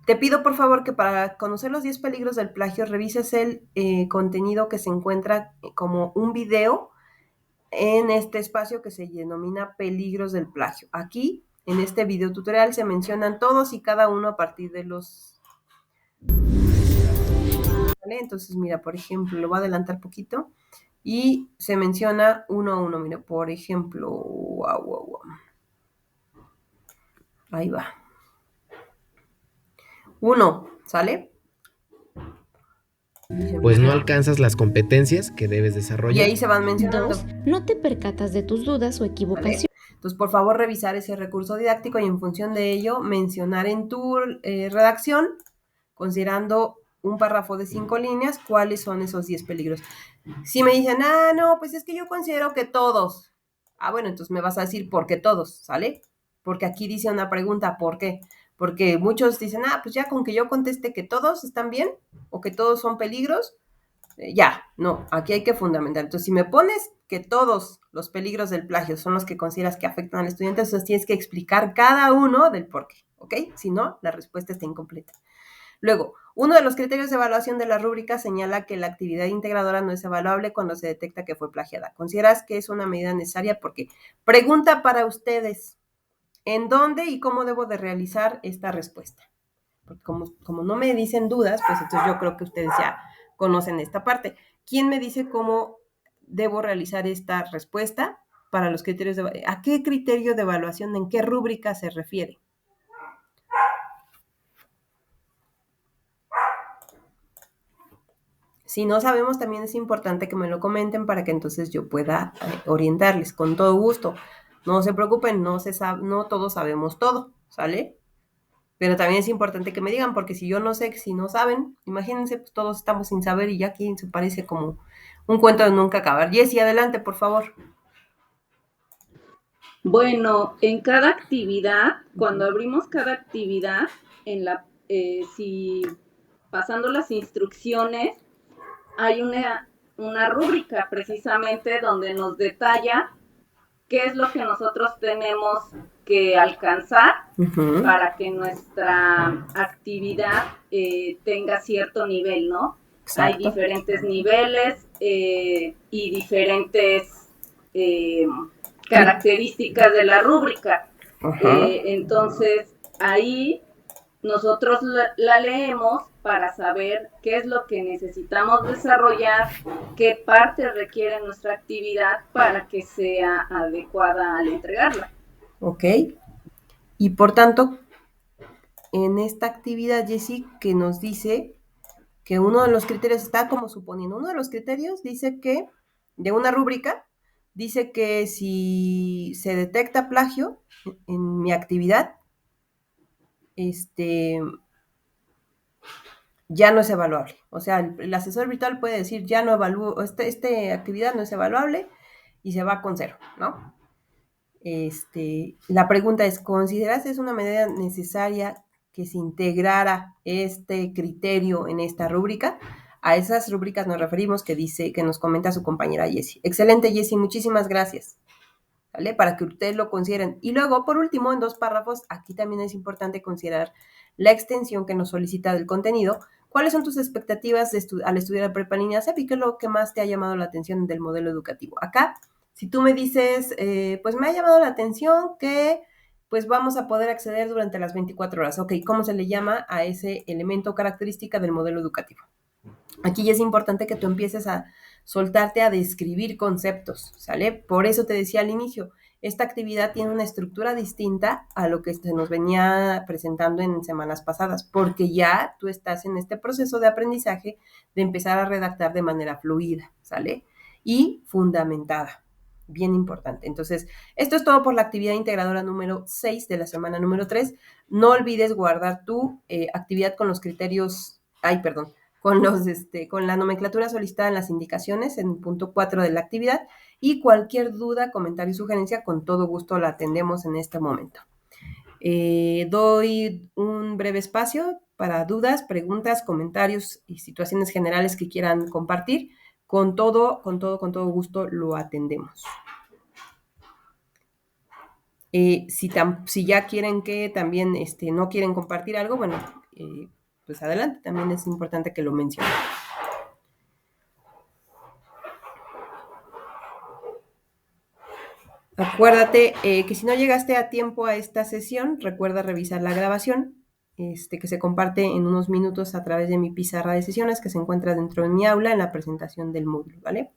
Speaker 1: Te pido por favor que para conocer los 10 peligros del plagio revises el contenido que se encuentra como un video en este espacio que se denomina peligros del plagio. Aquí, en este video tutorial, se mencionan todos y cada uno a partir de los... ¿Vale? Entonces, mira, por ejemplo, lo voy a adelantar poquito y se menciona uno a uno. Mira, por ejemplo, ahí va. 1, ¿sale?
Speaker 4: Pues no alcanzas las competencias que debes desarrollar.
Speaker 1: Y ahí se van mencionando.
Speaker 5: 2. No te percatas de tus dudas o equivocaciones.
Speaker 1: ¿Vale? Entonces, por favor, revisar ese recurso didáctico y en función de ello, mencionar en tu redacción, considerando un párrafo de 5 líneas, cuáles son esos 10 peligros. Si me dicen, no, pues es que yo considero que todos. Bueno, entonces me vas a decir por qué todos, ¿sale? Porque aquí dice una pregunta, ¿por qué? Porque muchos dicen, pues ya con que yo conteste que todos están bien o que todos son peligros, no, aquí hay que fundamentar. Entonces, si me pones que todos los peligros del plagio son los que consideras que afectan al estudiante, entonces tienes que explicar cada uno del por qué, ¿ok? Si no, la respuesta está incompleta. Luego, uno de los criterios de evaluación de la rúbrica señala que la actividad integradora no es evaluable cuando se detecta que fue plagiada. ¿Consideras que es una medida necesaria? Porque pregunta para ustedes, ¿en dónde y cómo debo de realizar esta respuesta? Porque como no me dicen dudas, pues entonces yo creo que ustedes ya conocen esta parte. ¿Quién me dice cómo debo realizar esta respuesta para los criterios de... ¿A qué criterio de evaluación, en qué rúbrica se refiere? Si no sabemos, también es importante que me lo comenten para que entonces yo pueda orientarles con todo gusto. No se preocupen, no todos sabemos todo, ¿sale? Pero también es importante que me digan, porque si yo no sé, si no saben, imagínense, pues todos estamos sin saber y ya aquí se parece como un cuento de nunca acabar. Jessie, adelante, por favor.
Speaker 2: Bueno, en cada actividad, cuando abrimos cada actividad, si pasando las instrucciones, hay una rúbrica precisamente donde nos detalla qué es lo que nosotros tenemos que alcanzar para que nuestra actividad tenga cierto nivel, ¿no? Exacto. Hay diferentes niveles y diferentes características de la rúbrica. Entonces, ahí nosotros la leemos para saber qué es lo que necesitamos desarrollar, qué parte requiere nuestra actividad para que sea adecuada al entregarla.
Speaker 1: Ok. Y por tanto, en esta actividad, Jessie, que nos dice que uno de los criterios está como suponiendo, uno de los criterios dice que, de una rúbrica, dice que si se detecta plagio en mi actividad, ya no es evaluable. O sea, el asesor virtual puede decir, ya no evalúo, esta actividad no es evaluable y se va con 0, ¿no? La pregunta es, ¿consideras es una medida necesaria que se integrara este criterio en esta rúbrica? A esas rúbricas nos referimos que nos comenta su compañera Jessie. Excelente, Jessie, muchísimas gracias. ¿Vale? Para que ustedes lo consideren. Y luego, por último, en 2 párrafos, aquí también es importante considerar la extensión que nos solicita del contenido. ¿Cuáles son tus expectativas al estudiar la prepa en línea CEP y qué es lo que más te ha llamado la atención del modelo educativo? Acá, si tú me dices, pues me ha llamado la atención que pues vamos a poder acceder durante las 24 horas. Ok, ¿cómo se le llama a ese elemento característica del modelo educativo? Aquí ya es importante que tú empieces a soltarte a describir conceptos, ¿sale? Por eso te decía al inicio, esta actividad tiene una estructura distinta a lo que se nos venía presentando en semanas pasadas, porque ya tú estás en este proceso de aprendizaje de empezar a redactar de manera fluida, ¿sale? Y fundamentada, bien importante. Entonces, esto es todo por la actividad integradora número 6 de la semana número 3. No olvides guardar tu actividad con los criterios, con la nomenclatura solicitada en las indicaciones en el punto 4 de la actividad y cualquier duda, comentario y sugerencia, con todo gusto la atendemos en este momento. Doy un breve espacio para dudas, preguntas, comentarios y situaciones generales que quieran compartir. Con todo gusto lo atendemos. Si ya quieren que también no quieren compartir algo, bueno, pues adelante, también es importante que lo mencionen. Acuérdate que si no llegaste a tiempo a esta sesión, recuerda revisar la grabación que se comparte en unos minutos a través de mi pizarra de sesiones que se encuentra dentro de mi aula en la presentación del módulo, ¿vale?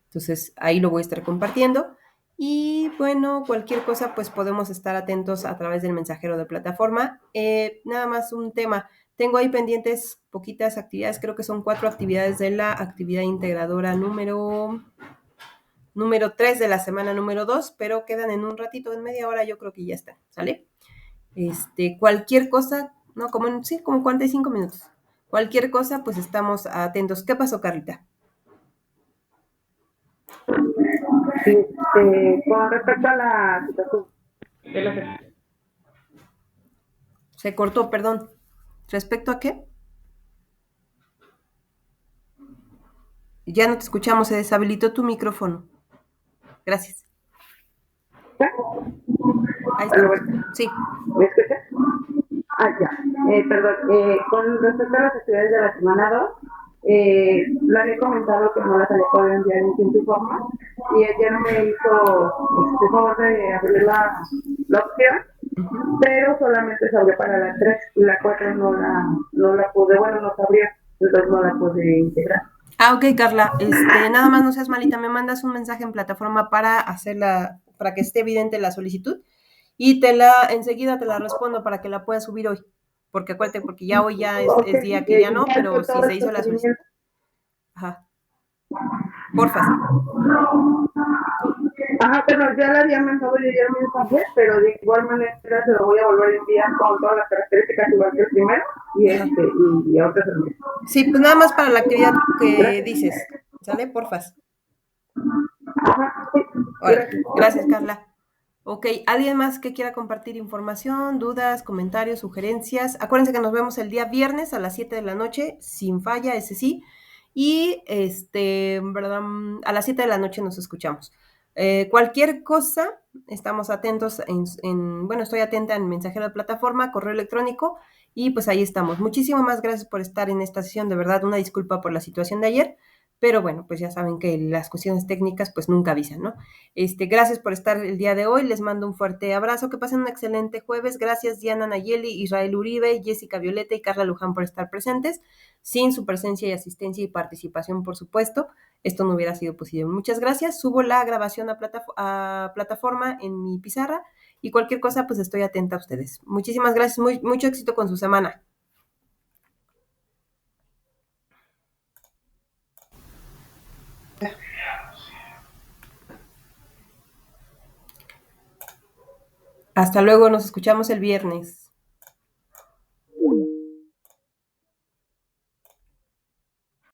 Speaker 1: Entonces, ahí lo voy a estar compartiendo. Y bueno, cualquier cosa, pues podemos estar atentos a través del mensajero de plataforma. Nada más un tema. Tengo ahí pendientes poquitas actividades, creo que son 4 actividades de la actividad integradora número 3 de la semana número 2, pero quedan en un ratito, en media hora yo creo que ya están, ¿sale? Cualquier cosa, no, como 45 minutos. Cualquier cosa, pues estamos atentos. ¿Qué pasó, Carlita?
Speaker 3: Con respecto a la situación de los...
Speaker 1: Se cortó, perdón. ¿Respecto a qué? Ya no te escuchamos, se deshabilitó tu micrófono. Gracias. Ahí estamos. Sí.
Speaker 3: ¿Me escuchas? Ya. Perdón. Con respecto a las actividades de la semana 2, le había comentado que no las había podido enviar en tiempo y forma, y ella no me hizo favor de abrir la opción, pero solamente se abrió para la 3 y la 4 no la pude, no se abrió, entonces no la pude integrar.
Speaker 1: Ok, Carla, nada más no seas malita, me mandas un mensaje en plataforma para que esté evidente la solicitud y enseguida te la respondo para que la puedas subir hoy, porque acuérdate, porque ya hoy ya es día que ya no, pero si se hizo la solicitud. Ajá. Porfa.
Speaker 3: Pero ya le había mandado yo el mensaje, pero de igual manera se lo voy a volver a enviar con todas las características igual que el primero y a otras herramientas.
Speaker 1: Sí, pues nada más para la actividad que dices, ¿sale? Porfa. Hola. Gracias, Carla. Ok, ¿alguien más que quiera compartir información, dudas, comentarios, sugerencias? Acuérdense que nos vemos el día viernes a las 7 de la noche, sin falla, ese sí. Y a las 7 de la noche nos escuchamos. Cualquier cosa, estamos atentos estoy atenta en mensajero de plataforma, correo electrónico, y pues ahí estamos. Muchísimas más gracias por estar en esta sesión, de verdad, una disculpa por la situación de ayer, pero bueno, pues ya saben que las cuestiones técnicas pues nunca avisan, ¿no? Gracias por estar el día de hoy, les mando un fuerte abrazo, que pasen un excelente jueves, gracias Diana Nayeli, Israel Uribe, Jessica Violeta y Carla Luján por estar presentes, sin su presencia y asistencia y participación, por supuesto, esto no hubiera sido posible. Muchas gracias, subo la grabación a plataforma en mi pizarra y cualquier cosa pues estoy atenta a ustedes. Muchísimas gracias, mucho éxito con su semana. Hasta luego, nos escuchamos el viernes.